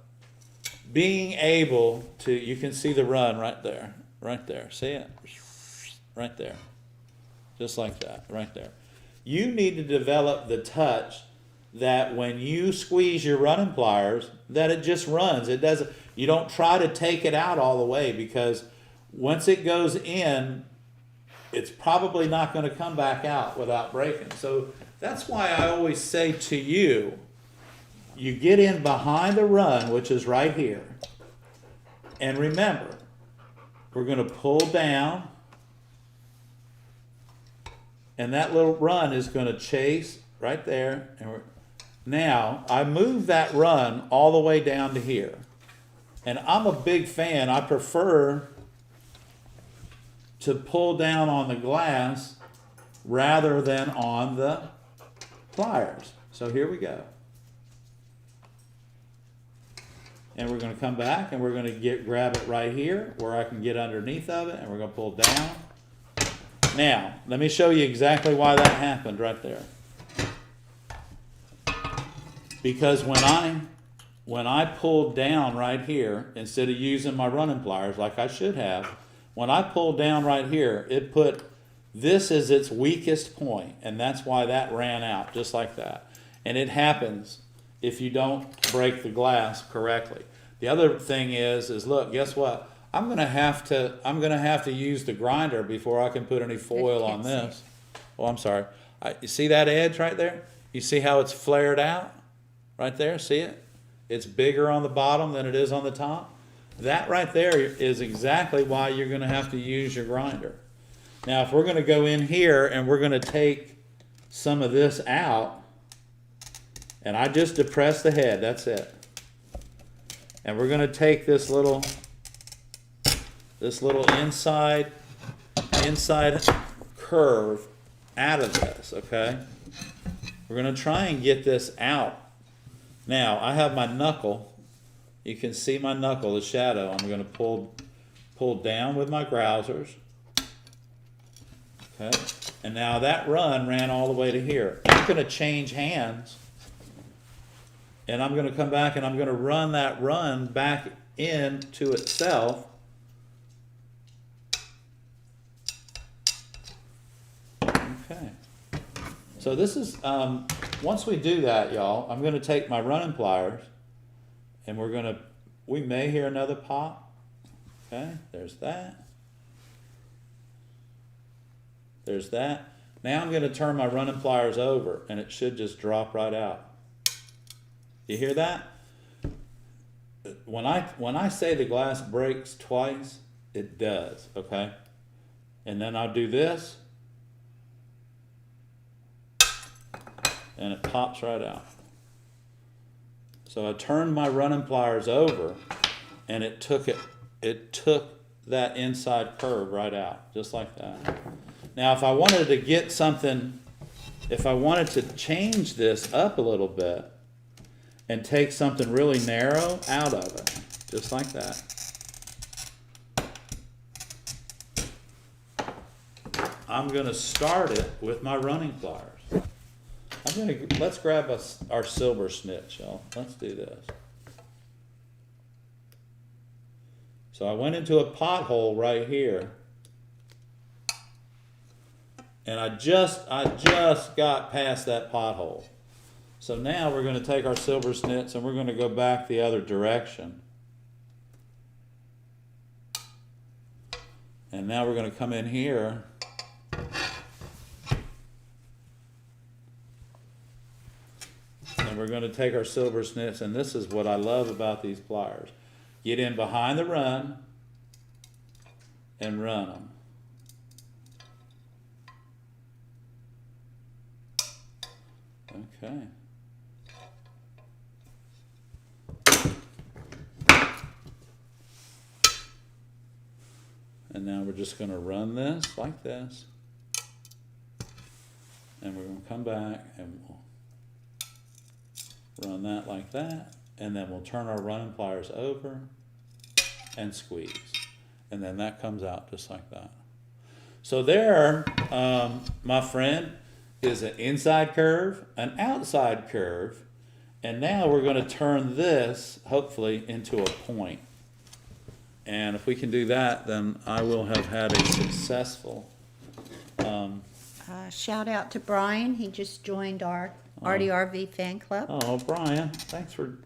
being able to, you can see the run right there, see it? Right there, just like that, right there. You need to develop the touch that when you squeeze your running pliers, that it just runs. It doesn't, you don't try to take it out all the way, because once it goes in, it's probably not going to come back out without breaking. So that's why I always say to you, you get in behind the run, which is right here. And remember, we're going to pull down, and that little run is going to chase right there. And now, I move that run all the way down to here. And I'm a big fan. I prefer to pull down on the glass rather than on the pliers. So here we go. And we're going to come back, and we're going to grab it right here where I can get underneath of it, and we're going to pull down. Now, let me show you exactly why that happened right there. Because when I pulled down right here, instead of using my running pliers like I should have, when I pulled down right here, it put this as its weakest point, and that's why that ran out, just like that. And it happens if you don't break the glass correctly. The other thing is look, guess what? I'm gonna have to use the grinder before I can put any foil on this. Oh, I'm sorry. You see that edge right there? You see how it's flared out? Right there, see it? It's bigger on the bottom than it is on the top. That right there is exactly why you're gonna have to use your grinder. Now, if we're gonna go in here and we're gonna take some of this out, and I just depress the head, that's it. And we're gonna take this little inside curve out of this, okay? We're gonna try and get this out. Now, I have my knuckle. You can see my knuckle, the shadow. I'm gonna pull down with my grousers. Okay, and now that run ran all the way to here. I'm gonna change hands, and I'm gonna come back and I'm gonna run that run back into itself. Okay, so this is, once we do that, y'all, I'm gonna take my running pliers, and we may hear another pop. Okay, there's that. There's that. Now I'm gonna turn my running pliers over, and it should just drop right out. You hear that? When I say the glass breaks twice, it does, okay? And then I'll do this, and it pops right out. So I turned my running pliers over, and it took that inside curve right out, just like that. Now, if I wanted to get something, if I wanted to change this up a little bit and take something really narrow out of it, just like that. I'm gonna start it with my running pliers. Let's grab our silver snitch, y'all. Let's do this. So I went into a pothole right here, and I just got past that pothole. So now we're going to take our silver snits and we're going to go back the other direction. And now we're going to come in here. And we're going to take our silver snits, and this is what I love about these pliers. Get in behind the run and run them. Okay. And now we're just going to run this like this. And we're going to come back and we'll run that like that. And then we'll turn our running pliers over and squeeze. And then that comes out just like that. So there, my friend, is an inside curve, an outside curve. And now we're going to turn this, hopefully, into a point. And if we can do that, then I will have had a successful. Shout out to Brian. He just joined our ARTyRV Fan Club. Oh, Brian, thanks for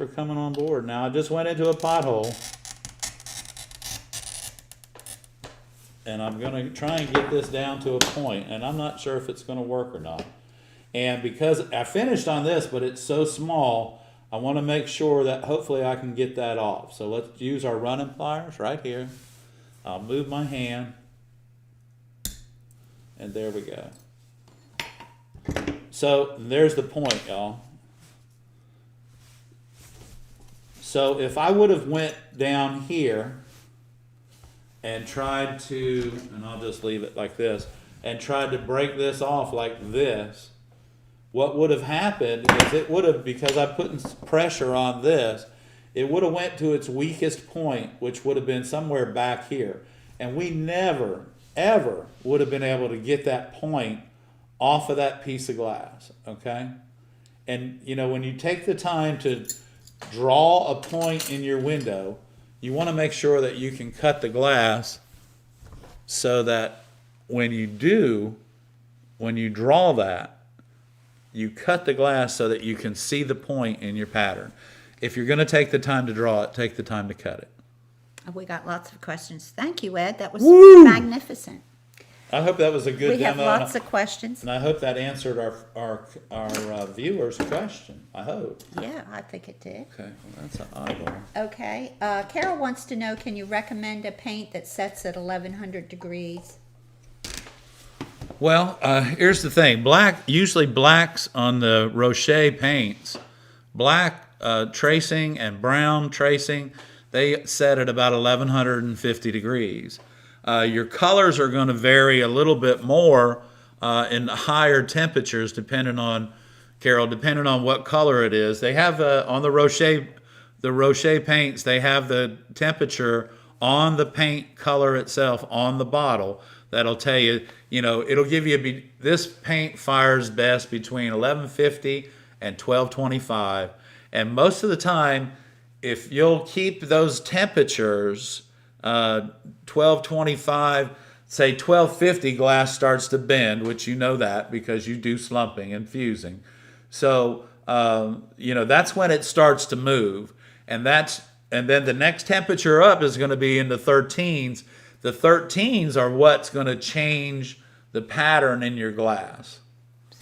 coming on board. Now I just went into a pothole, and I'm going to try and get this down to a point, and I'm not sure if it's going to work or not. And because I finished on this, but it's so small, I want to make sure that hopefully I can get that off. So let's use our running pliers right here. I'll move my hand. And there we go. So there's the point, y'all. So if I would have went down here and tried to, and I'll just leave it like this, and tried to break this off like this, what would have happened is it would have, because I put pressure on this, it would have went to its weakest point, which would have been somewhere back here. And we never, ever would have been able to get that point off of that piece of glass, okay? And, you know, when you take the time to draw a point in your window, you want to make sure that you can cut the glass so that when you draw that, you cut the glass so that you can see the point in your pattern. If you're going to take the time to draw it, take the time to cut it. We got lots of questions. Thank you, Ed. That was Woo! magnificent. I hope that was a good We have demo. lots of questions. And I hope that answered our viewers' question. I hope. Yeah, I think it did. Okay, well, that's an eyeball. Okay. Carol wants to know, can you recommend a paint that sets at 1100 degrees? Well, here's the thing. Usually blacks on the Rocher paints, black tracing and brown tracing, they set at about 1150 degrees. Your colors are going to vary a little bit more in higher temperatures depending on, Carol, depending on what color it is. They have on the Rocher paints, they have the temperature on the paint color itself on the bottle. That'll tell you, it'll give you, this paint fires best between 1150 and 1225. And most of the time, if you'll keep those temperatures, 1225, say 1250, glass starts to bend, which you know that because you do slumping and fusing. So, that's when it starts to move. And then the next temperature up is going to be in the 13s. The 13s are what's going to change the pattern in your glass.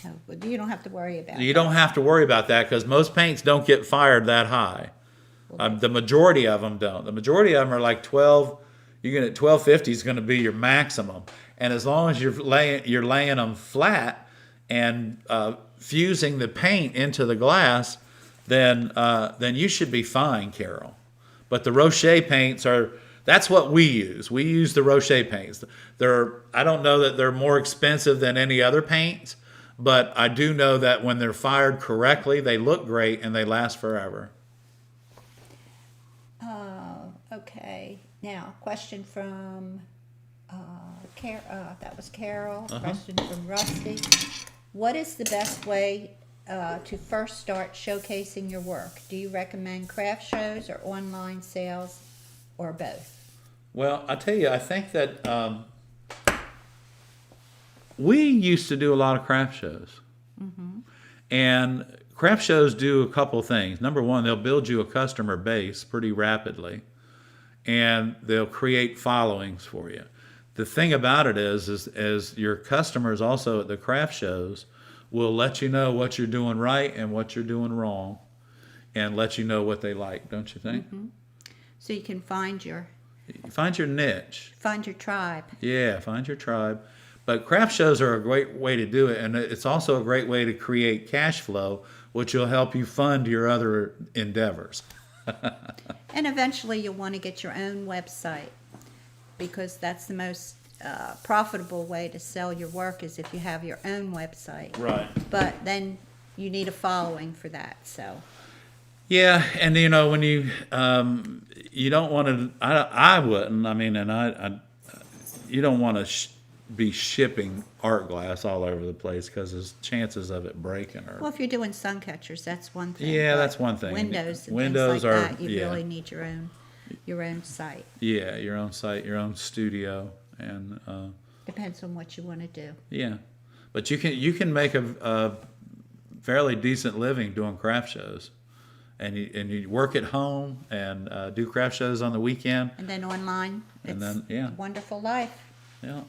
So you don't have to worry about it. You don't have to worry about that because most paints don't get fired that high. The majority of them don't. The majority of them are like 12. You're going to 1250 is going to be your maximum. And as long as you're laying them flat and fusing the paint into the glass, then you should be fine, Carol. But the Rocher paints that's what we use. We use the Rocher paints. I don't know that they're more expensive than any other paints, but I do know that when they're fired correctly, they look great and they last forever. Okay. Now, question from that was Carol. Question from Rusty. What is the best way to first start showcasing your work? Do you recommend craft shows or online sales or both? Well, I tell you, I think that we used to do a lot of craft shows. Mm-hmm. And craft shows do a couple things. Number one, they'll build you a customer base pretty rapidly, and they'll create followings for you. The thing about it is your customers also at the craft shows will let you know what you're doing right and what you're doing wrong, and let you know what they like, don't you think? Mm-hmm. So you can find your niche. Find your tribe. Yeah, find your tribe. But craft shows are a great way to do it, and it's also a great way to create cash flow, which will help you fund your other endeavors. And eventually you'll want to get your own website, because that's the most profitable way to sell your work, is if you have your own website. Right. But then you need a following for that, so. Yeah, and when you don't want to. I wouldn't. I mean, you don't want to be shipping art glass all over the place, because there's chances of it breaking. Well, if you're doing sun catchers, that's one thing. Yeah, but that's one thing. Windows and Windows things like are, that, you really need your own site. Yeah, your own site, your own studio, and Depends on what you want to do. yeah, but you can make a fairly decent living doing craft shows, and you work at home and do craft shows on the weekend. And then online, And it's then, yeah. a wonderful life. Yeah.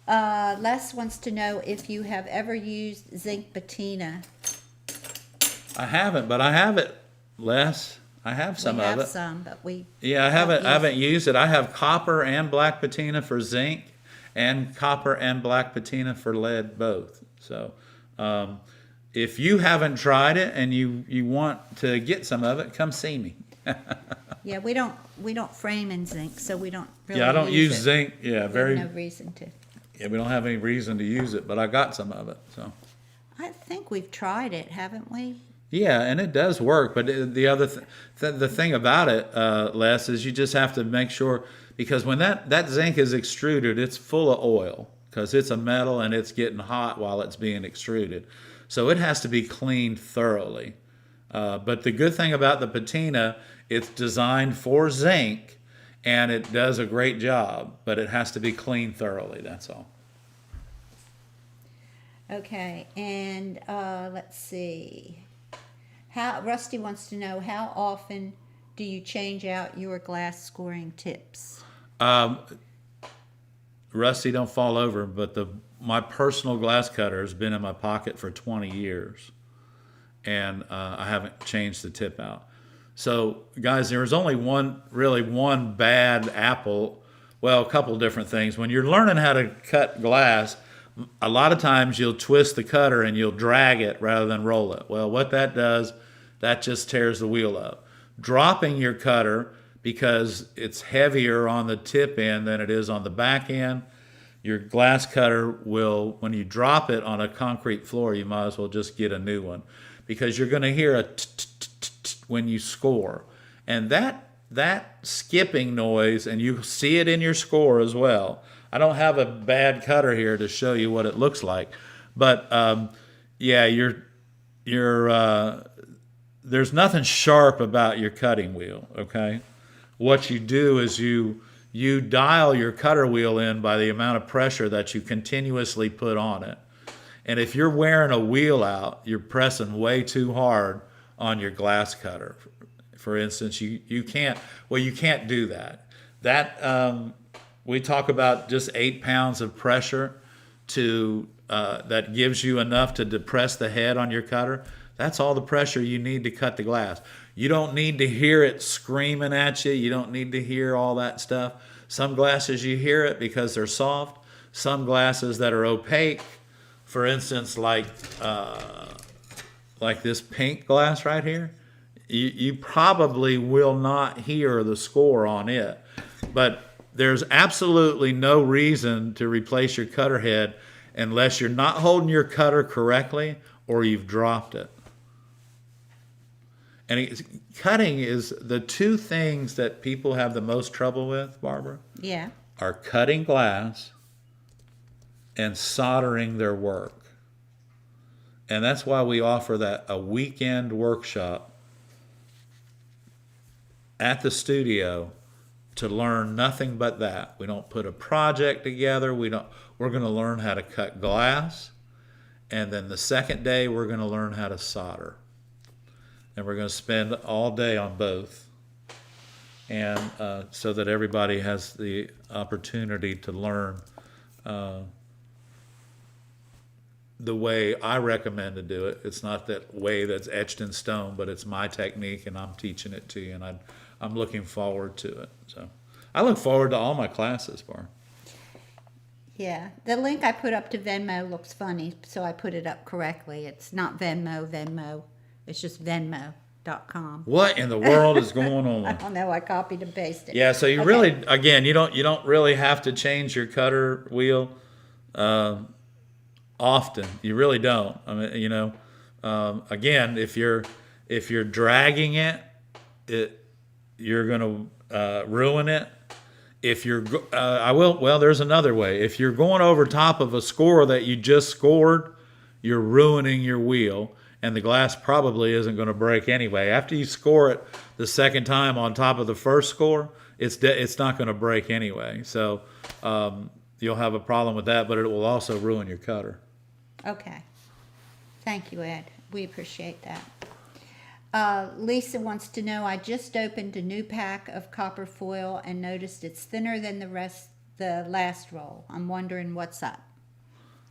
Les wants to know if you have ever used zinc patina. I haven't, but I have it, Les. I have some We of have it. some, but we Yeah, I haven't used it. I have copper and black patina for zinc, and copper and black patina for lead both. So, if you haven't tried it and you want to get some of it, come see me. Yeah, we don't frame in zinc, so we don't really. Yeah, I don't use it. zinc. Yeah, We have no reason to. Yeah, we don't have any reason to use it, but I got some of it. So. I think we've tried it, haven't we? Yeah, and it does work. But the other the thing about it, Les, is you just have to make sure, because when that zinc is extruded, it's full of oil, because it's a metal and it's getting hot while it's being extruded. So it has to be cleaned thoroughly. But the good thing about the patina, it's designed for zinc, and it does a great job, but it has to be cleaned thoroughly, that's all. Okay, and let's see. Rusty wants to know, how often do you change out your glass scoring tips? Rusty, don't fall over, but my personal glass cutter has been in my pocket for 20 years, and I haven't changed the tip out. So, guys, there is only one bad apple. Well, a couple different things. When you're learning how to cut glass, a lot of times you'll twist the cutter and you'll drag it rather than roll it. Well, what that does, that just tears the wheel up. Dropping your cutter, because it's heavier on the tip end than it is on the back end, your glass cutter will, when you drop it on a concrete floor, you might as well just get a new one, because you're going to hear a t-t-t-t when you score. And that skipping noise, and you see it in your score as well. I don't have a bad cutter here to show you what it looks like, but yeah, there's nothing sharp about your cutting wheel, okay? What you do is you dial your cutter wheel in by the amount of pressure that you continuously put on it. And if you're wearing a wheel out, you're pressing way too hard on your glass cutter. For instance, you can't do that. We talk about just 8 pounds of pressure that gives you enough to depress the head on your cutter. That's all the pressure you need to cut the glass. You don't need to hear it screaming at you. You don't need to hear all that stuff. Some glasses you hear it because they're soft. Some glasses that are opaque, for instance, like this pink glass right here, you probably will not hear the score on it. But there's absolutely no reason to replace your cutter head unless you're not holding your cutter correctly or you've dropped it. And cutting is the two things that people have the most trouble with, Barbara. Yeah. Are cutting glass and soldering their work. And that's why we offer a weekend workshop at the studio to learn nothing but that. We don't put a project together. We're going to learn how to cut glass And then the second day, we're going to learn how to solder. And we're going to spend all day on both. And so that everybody has the opportunity to learn the way I recommend to do it. It's not that way that's etched in stone, but it's my technique, and I'm teaching it to you, and I'm looking forward to it. So I look forward to all my classes, Barb. Yeah, the link I put up to Venmo looks funny, so I put it up correctly. It's not Venmo. It's just Venmo.com. What in the world is going I on? don't know. I copied and pasted. Yeah, so you Okay. really, again, you don't really have to change your cutter wheel often. You really don't. I mean, again, if you're dragging it, you're going to ruin it. If you're, well, there's another way. If you're going over top of a score that you just scored, you're ruining your wheel, and the glass probably isn't going to break anyway. After you score it the second time on top of the first score, it's not going to break anyway. So you'll have a problem with that, but it will also ruin your cutter. Okay. Thank you, Ed. We appreciate that. Lisa wants to know, I just opened a new pack of copper foil and noticed it's thinner than the last roll. I'm wondering what's up.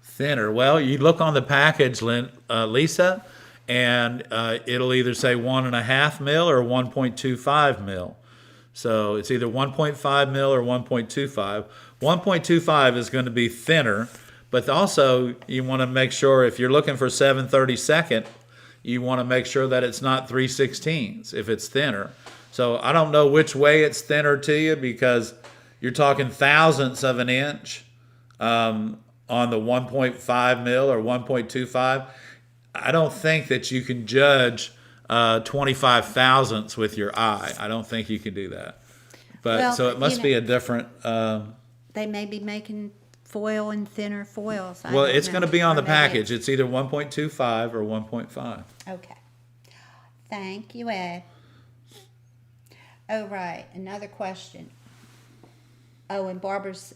Thinner. Well, you look on the package, Lisa, and it'll either say 1.5 mil or 1.25 mil. So it's either 1.5 mil or 1.25. 1.25 is going to be thinner, but also you want to make sure if you're looking for 7/32, you want to make sure that it's not 3/16 if it's thinner. So I don't know which way it's thinner to you, because you're talking thousandths of an inch on the 1.5 mil or 1.25. I don't think that you can judge 25 thousandths with your eye. I don't think you can do that. But Well, so it must be a different. They may be making foil and thinner foils. Well, it's going to be on Or the maybe package. It's either 1.25 or 1.5. Okay. Thank you, Ed. Oh, right. Another question. Oh, and Barbara's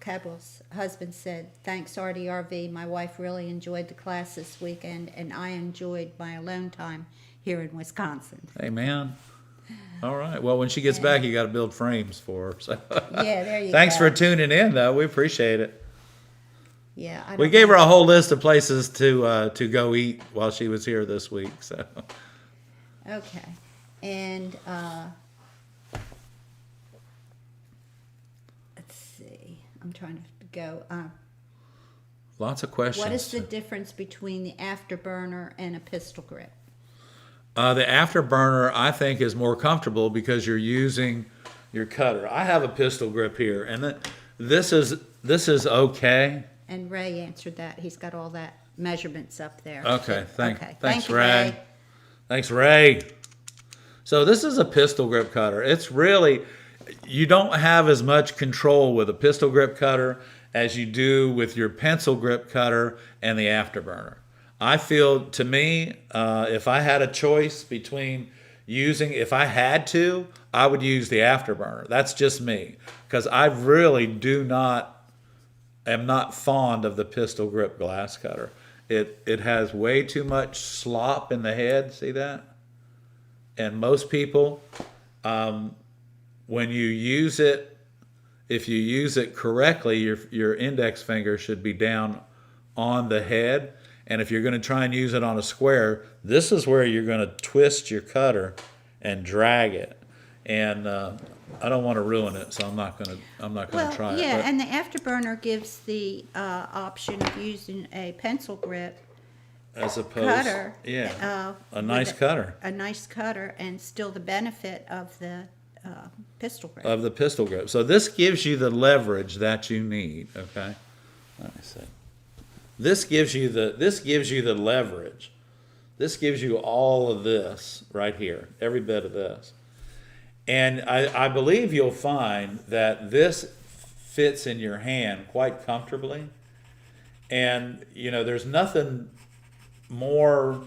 Cabell's husband said, thanks, ARTyRV. My wife really enjoyed the class this weekend, and I enjoyed my alone time here in Wisconsin. Hey, man. All right. Well, when she gets back, you got to build frames for her. So. Yeah, there you Thanks go. for tuning in, though. We appreciate it. Yeah, I We don't gave her know. a whole list of places to go eat while she was here this week. So. Okay. And let's see. I'm trying to go. Lots of questions. What is the difference between the afterburner and a pistol grip? The afterburner, I think, is more comfortable because you're using your cutter. I have a pistol grip here, and this is okay. And Ray answered that. He's got all that measurements up there. Okay, Thank thanks, you, Ray. Thanks, Ray. So this is a pistol grip cutter. It's really, you don't have as much control with a pistol grip cutter as you do with your pencil grip cutter and the afterburner. I feel, to me, if I had a choice between if I had to, I would use the afterburner. That's just me, because I really am not fond of the pistol grip glass cutter. It has way too much slop in the head. See that? And most people, when you use it, if you use it correctly, your index finger should be down on the head. And if you're going to try and use it on a square, this is where you're going to twist your cutter and drag it. And I don't want to ruin it, so I'm not going to try it. Yeah, But and the afterburner gives the option of using a pencil grip as opposed, cutter. a nice cutter. A nice cutter, and still the benefit of the pistol grip. Of the pistol grip. So this gives you the leverage that you need. Okay, let me see. This gives you the leverage. This gives you all of this right here, every bit of this. And I believe you'll find that this fits in your hand quite comfortably. And, there's nothing more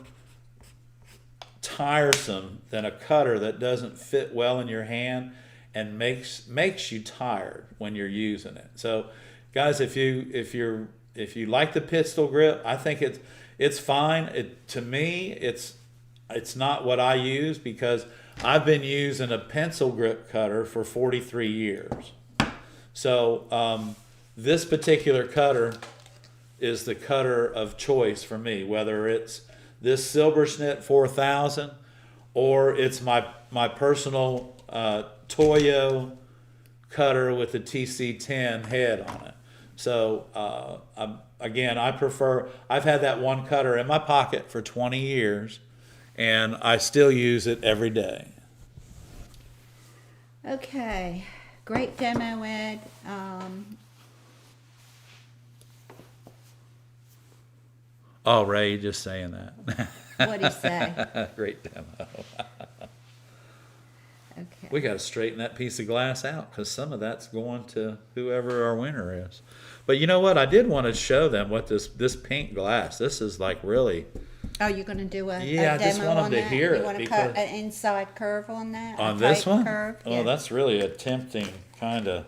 tiresome than a cutter that doesn't fit well in your hand and makes you tired when you're using it. So, guys, if you're if you like the pistol grip, I think it's fine. To me, it's not what I use because I've been using a pencil grip cutter for 43 years. So this particular cutter is the cutter of choice for me, whether it's this Silversnit 4000 or it's my personal Toyo cutter with the TC10 head on it. So I've had that one cutter in my pocket for 20 years and I still use it every day. Okay, great demo, Ed. Oh, Ray, just saying that. What'd he say? Great demo. Okay. We got to straighten that piece of glass out because some of that's going to whoever our winner is. But you know what? I did want to show them what this pink glass. This is like really. Oh, you're going to do a I demo just want them on to that? hear You it want to because cut an inside curve on that? on A this tight one. Curve? Oh, Yeah. that's really a tempting kind of.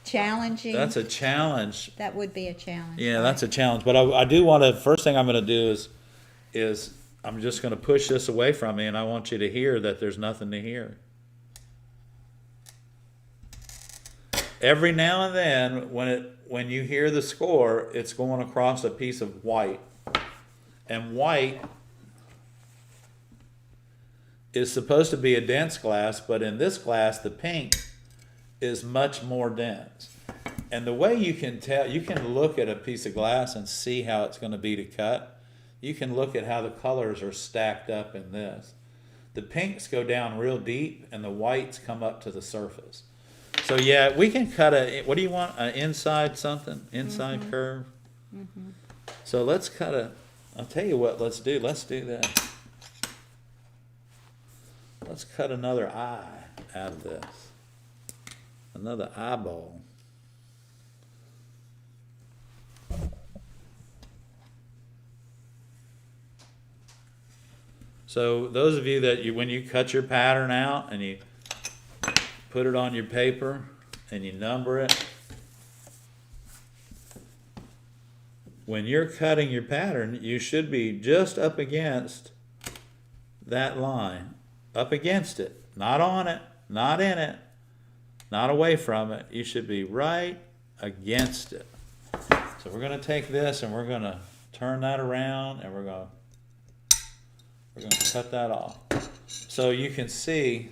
Challenging. That's a challenge. That would be a challenge. Yeah, right? that's a challenge. But I do want to. First thing I'm going to do is I'm just going to push this away from me, and I want you to hear that there's nothing to hear. Every now and then, when you hear the score, it's going across a piece of white, and white is supposed to be a dense glass, but in this glass, the pink is much more dense. And the way you can tell, you can look at a piece of glass and see how it's going to be to cut. You can look at how the colors are stacked up in this. The pinks go down real deep and the whites come up to the surface. So yeah, we can cut what do you want? An inside something? Inside curve? So let's cut I'll tell you what, let's do this. Let's cut another eye out of this. Another eyeball. So those of you that when you cut your pattern out and you put it on your paper and you number it, when you're cutting your pattern, you should be just up against that line. Up against it. Not on it. Not in it. Not away from it. You should be right against it. So we're going to take this and we're going to turn that around and we're going to cut that off. So you can see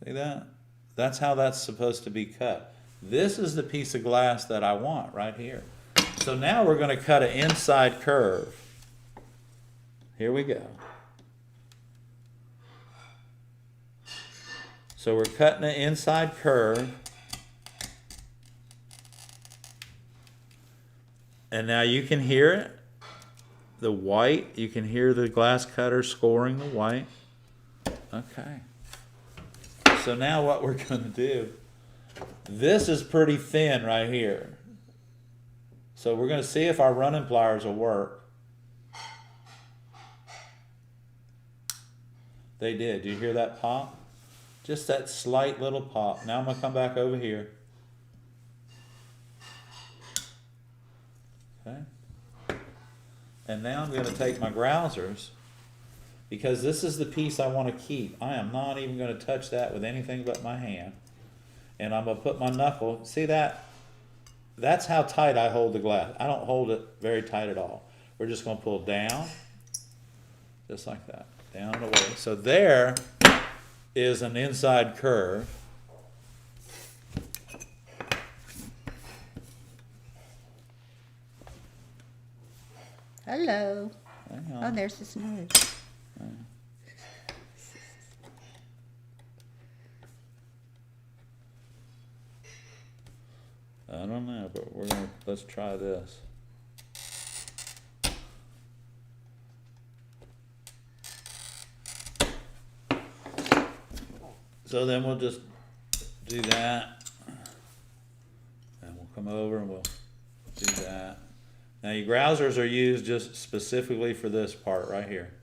that? That's how that's supposed to be cut. This is the piece of glass that I want right here. So now we're going to cut an inside curve. Here we go. So we're cutting an inside curve. And now you can hear it. The white, you can hear the glass cutter scoring the white. Okay. So now what we're going to do, this is pretty thin right here. So we're going to see if our running pliers will work. They did. Do you hear that pop? Just that slight little pop. Now I'm going to come back over here. Okay. And now I'm going to take my grousers, because this is the piece I want to keep. I am not even going to touch that with anything but my hand. And I'm going to put my knuckle. See that? That's how tight I hold the glass. I don't hold it very tight at all. We're just going to pull down, just like that. Down and away. So there is an inside curve. Hello. Hang on. Oh, there's the snow. I don't know, but let's try this. So then we'll just do that, and we'll come over and we'll do that. Now your grousers are used just specifically for this part right here.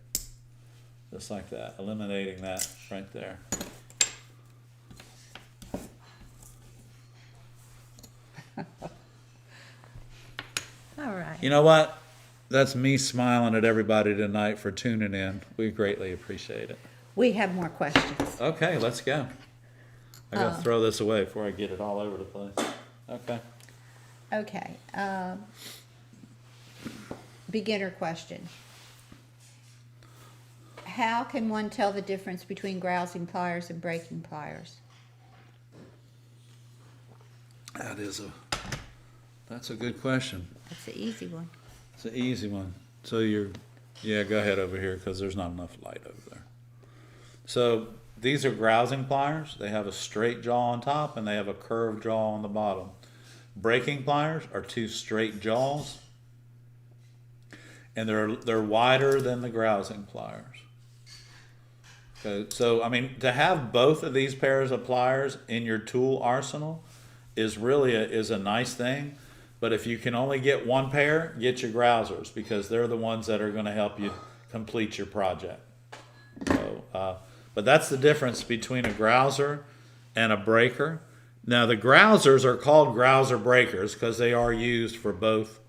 Just like that, eliminating that right there. You know what? That's me smiling at everybody tonight for tuning in. We greatly appreciate it. We have more questions. Okay, let's go. I gotta throw this away before I get it all over the place. Okay. Okay. Beginner question. How can one tell the difference between grousing pliers and breaking pliers? That's a good question. That's an easy one. It's an easy one. So yeah, go ahead over here because there's not enough light over there. So these are grousing pliers. They have a straight jaw on top and they have a curved jaw on the bottom. Breaking pliers are two straight jaws, and they're wider than the grousing pliers. Okay, so I mean, to have both of these pairs of pliers in your tool arsenal is really a nice thing. But if you can only get one pair, get your grousers because they're the ones that are going to help you complete your project. So, but that's the difference between a grouser and a breaker. Now the grousers are called grouser breakers because they are used for both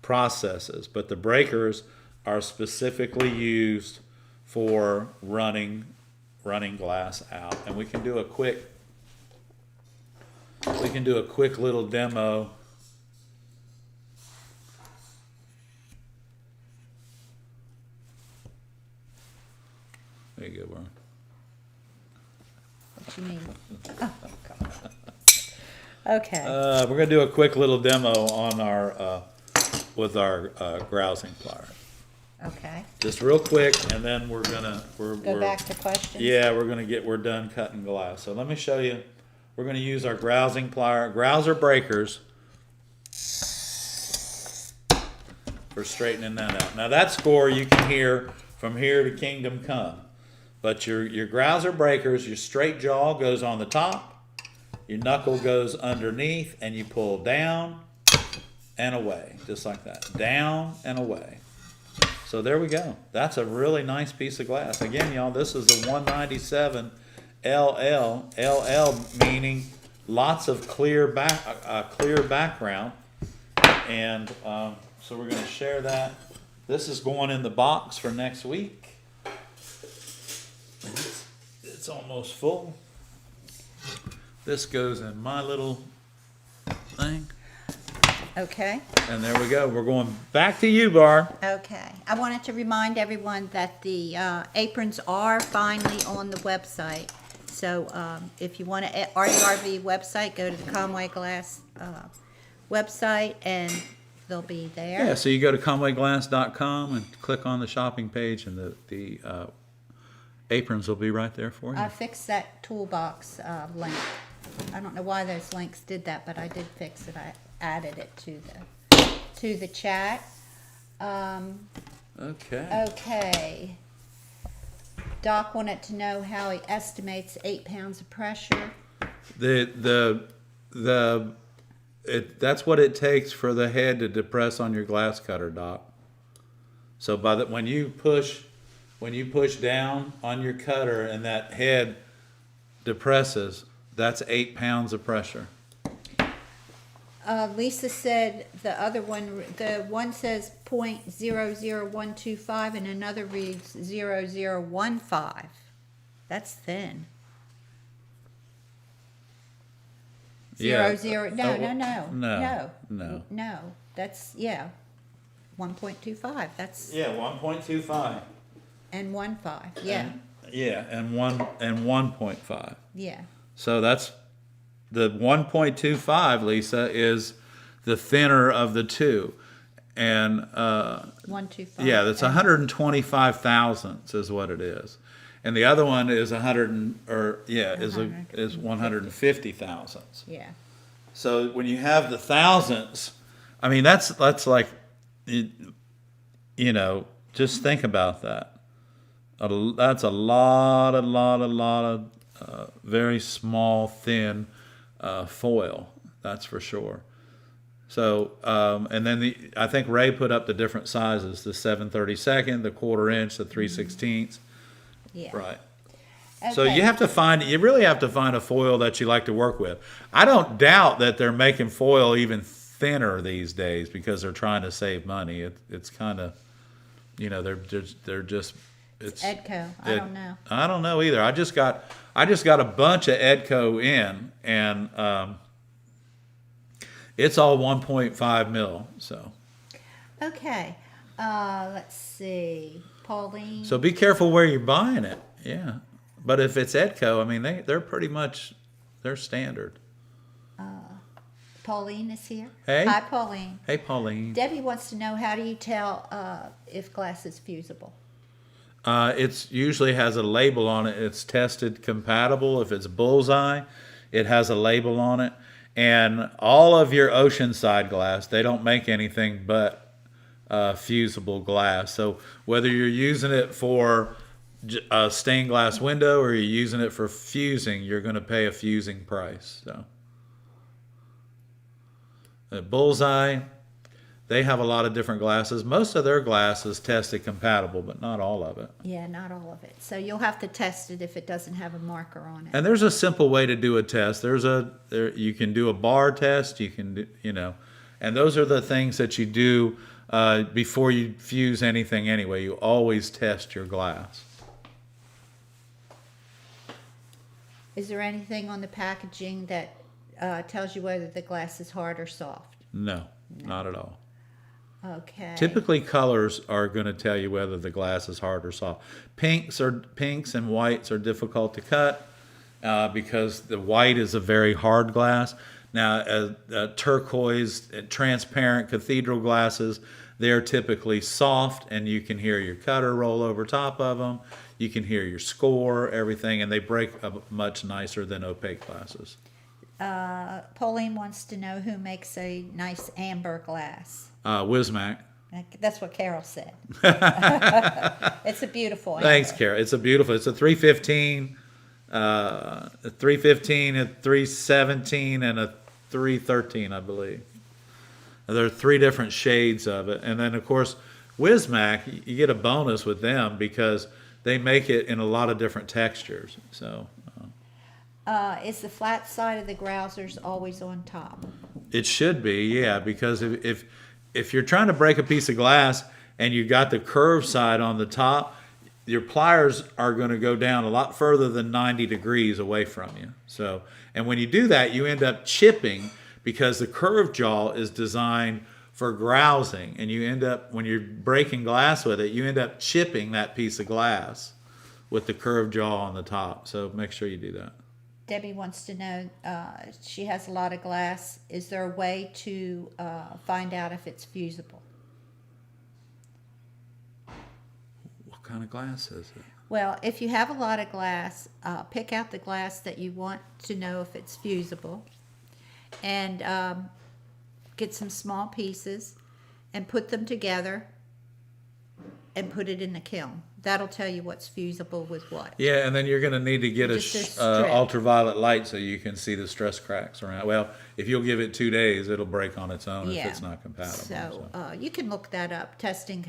processes, but the breakers are specifically used for running glass out. And we can do a quick little demo. There you go, Brian. What you mean? Oh, God. Okay. We're gonna do a quick little demo on our with our grousing plier. Okay. Just real quick, and then we're Go back to questions. yeah, we're done cutting glass. So let me show you. We're gonna use our grousing plier, grouser breakers for straightening that out. Now that score you can hear from here to kingdom come. But your grouser breakers, your straight jaw goes on the top, your knuckle goes underneath, and you pull down and away, just like that. Down and away. So there we go. That's a really nice piece of glass. Again, y'all, this is a 197 LL. LL meaning lots of clear background. And so we're going to share that. This is going in the box for next week. It's almost full. This goes in my little thing. Okay. And there we go. We're going back to you, Barb. Okay. I wanted to remind everyone that the aprons are finally on the website. So if you want to ARTyRV website, go to the Conway Glass website and they'll be there. Yeah, so you go to conwayglass.com and click on the shopping page, and the aprons will be right there for you. I fixed that ToolBox link. I don't know why those links did that, but I did fix it. I added it to the chat. Okay. Okay. Doc wanted to know how he estimates 8 pounds of pressure. That's what it takes for the head to depress on your glass cutter, Doc. So when you push down on your cutter and that head depresses, that's 8 pounds of pressure. Lisa said the one says 0.00125 and another reads 0015. That's thin. Yeah. No. That's 1.25. That's 1.25. and 1.5. Yeah. And 1.5. Yeah. So that's the 1.25, Lisa, is the thinner of the two. And 125. yeah, that's 125 thousandths is what it is. And the other one is 150 thousandths. Yeah. So when you have the thousandths, I mean that's like, just think about that. That's a lot of very small, thin foil. That's for sure. So, and then I think Ray put up the different sizes: the 7/32, the 1/4 inch, the 3/16. Yeah. Right. Okay. So you really have to find a foil that you like to work with. I don't doubt that they're making foil even thinner these days because they're trying to save money. It's kind of, they're just it's Edco. I don't know. I don't know either. I just got a bunch of Edco in, and it's all 1.5 mil. So Okay. Let's see. Pauline. be careful where you're buying it. Yeah, but if it's Edco, I mean they're pretty much they're standard. Pauline is here. Hey. Hi, Pauline. Hey, Pauline. Debbie wants to know, how do you tell if glass is fusible? It's usually has a label on it. It's tested compatible. If it's bullseye, it has a label on it. And all of your oceanside glass, they don't make anything but fusible glass. So whether you're using it for a stained glass window or you're using it for fusing, you're going to pay a fusing price. So bullseye, they have a lot of different glasses. Most of their glass is tested compatible, but not all of it. Yeah, not all of it. So you'll have to test it if it doesn't have a marker on it. And there's a simple way to do a test. You can do a bar test. You can do, and those are the things that you do before you fuse anything anyway. You always test your glass. Is there anything on the packaging that tells you whether the glass is hard or soft? No, not at all. Okay. Typically, colors are going to tell you whether the glass is hard or soft. Pinks and whites are difficult to cut because the white is a very hard glass. Now, turquoise, transparent cathedral glasses, they're typically soft, and you can hear your cutter roll over top of them. You can hear your score, everything, and they break up much nicer than opaque glasses. Pauline wants to know who makes a nice amber glass. Wismac. That's what Carol said. It's a beautiful amber. Thanks, Carol. It's a 315, a 315, a 317, and a 313, I believe. There are 3 different shades of it. And then, of course, Wismac, you get a bonus with them because they make it in a lot of different textures. So, is the flat side of the grousers always on top? it should be, yeah, because if you're trying to break a piece of glass and you got the curved side on the top, your pliers are going to go down a lot further than 90 degrees away from you. So, and when you do that, you end up chipping because the curved jaw is designed for grousing, and you end up, when you're breaking glass with it, you end up chipping that piece of glass with the curved jaw on the top. So make sure you do that. Debbie wants to know, she has a lot of glass. Is there a way to find out if it's fusible? What kind of glass is it? Well, if you have a lot of glass, pick out the glass that you want to know if it's fusible, and get some small pieces and put them together and put it in the kiln. That'll tell you what's fusible with what. Yeah, and then you're going to need to get Just a strip. ultraviolet light so you can see the stress cracks around. Well, if you'll give it 2 days, it'll break on its own if it's not compatible. So you can look that up, testing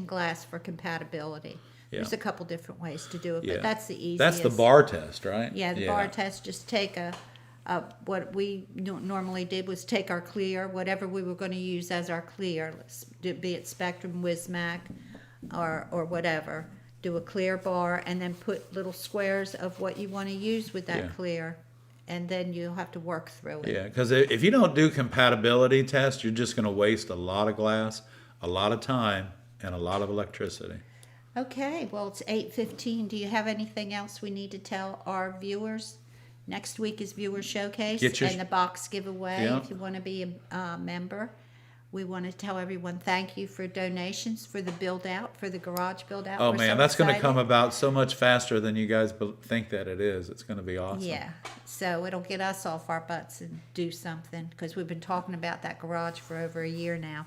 glass for compatibility. Yeah. There's a couple different ways to do it, Yeah. but that's the easiest. That's the bar test, right? Yeah, the bar test, just take what we normally did was take our clear, whatever we were going to use as our clear, be it Spectrum, Wismac, or whatever, do a clear bar and then put little squares of what you want to use with that clear, and then you'll have to work through it. Yeah, because if you don't do compatibility tests, you're just going to waste a lot of glass, a lot of time, and a lot of electricity. Okay, well, it's 8:15. Do you have anything else we need to tell our viewers? Next week is Viewer Showcase and the box giveaway if you want to be a member. We want to tell everyone thank you for donations for the build out, for the garage build out. Oh, man, that's going to come about so much faster than you guys think that it is. It's going to be awesome. Yeah, so it'll get us off our butts and do something, because we've been talking about that garage for over a year now.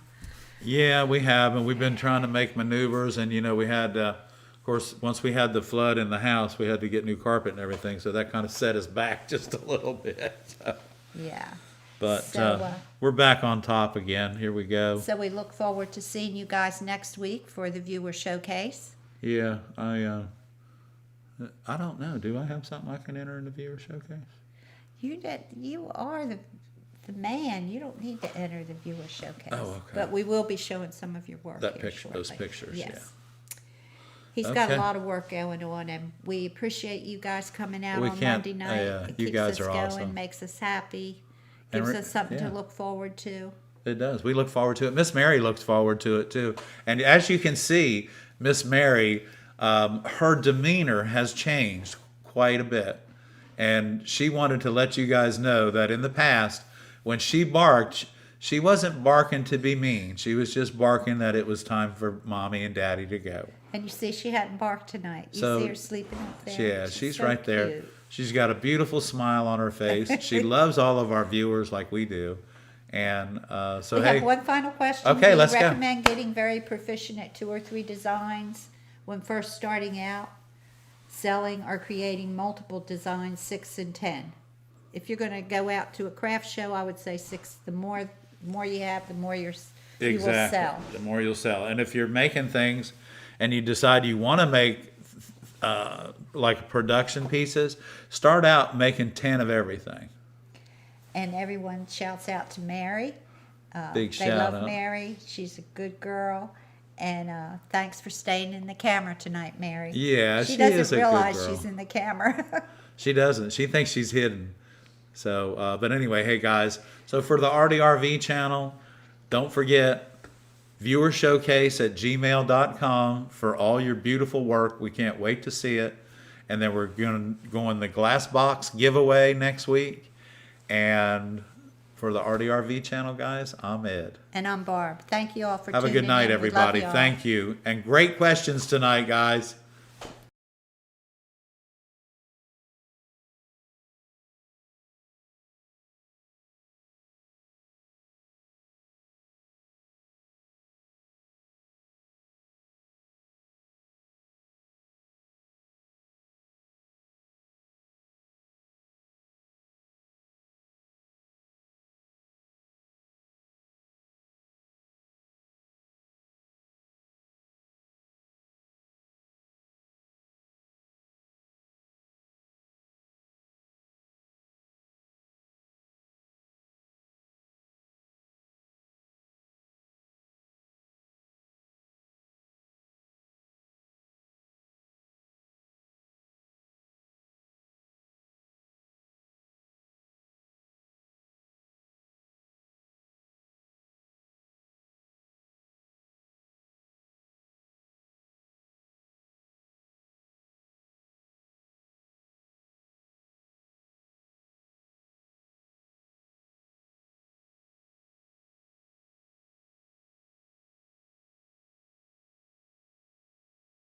Yeah, we have, and we've been trying to make maneuvers, and we had, of course, once we had the flood in the house, we had to get new carpet and everything, so that kind of set us back just a little bit. So. Yeah. But So, we're back on top again. Here we go. So we look forward to seeing you guys next week for the Viewer Showcase. Yeah, I don't know. Do I have something I can enter in the Viewer Showcase? You are the The man, you don't need to enter the viewer showcase. Oh, okay. But we will be showing some of your work That here picture, those shortly. pictures, Yes. yeah. He's got a Okay. lot of work going on, and we appreciate you guys coming out We on can't- Monday night. yeah, It you keeps guys us are going, awesome. makes us happy, And gives re- us something yeah. to look forward to. It does. We look forward to it. Miss Mary looks forward to it too. And as you can see, Miss Mary, her demeanor has changed quite a bit. And she wanted to let you guys know that in the past, when she barked, she wasn't barking to be mean. She was just barking that it was time for mommy and daddy to go. And you see, she hadn't barked tonight. You So, see her sleeping up there. Yeah, she's so right there. cute. She's got a beautiful smile on her face. She loves all of our viewers like we do. And so, We hey. have one final question. Okay, Do let's you go. recommend getting very proficient at 2 or 3 designs when first starting out, selling or creating multiple designs, 6 and 10? If you're going to go out to a craft show, I would say 6. The more you have, the more you will sell. The more you'll sell. And if you're making things and you decide you want to make like production pieces, start out making 10 of everything. And everyone shouts out to Mary. Big They shout love out. Mary. She's a good girl. And thanks for staying in the camera tonight, Mary. Yeah, she she doesn't is a good realize girl. she's in the camera. She doesn't. She thinks she's hidden. So, but anyway, hey guys. So for the ARTyRV channel, don't forget viewer showcase at gmail.com for all your beautiful work. We can't wait to see it. And then we're going to go in the glass box giveaway next week. And for the ARTyRV channel, guys, I'm Ed. And I'm Barb. Thank you all for Have a tuning good night, in. We love everybody. y'all. Thank you. And great questions tonight, guys.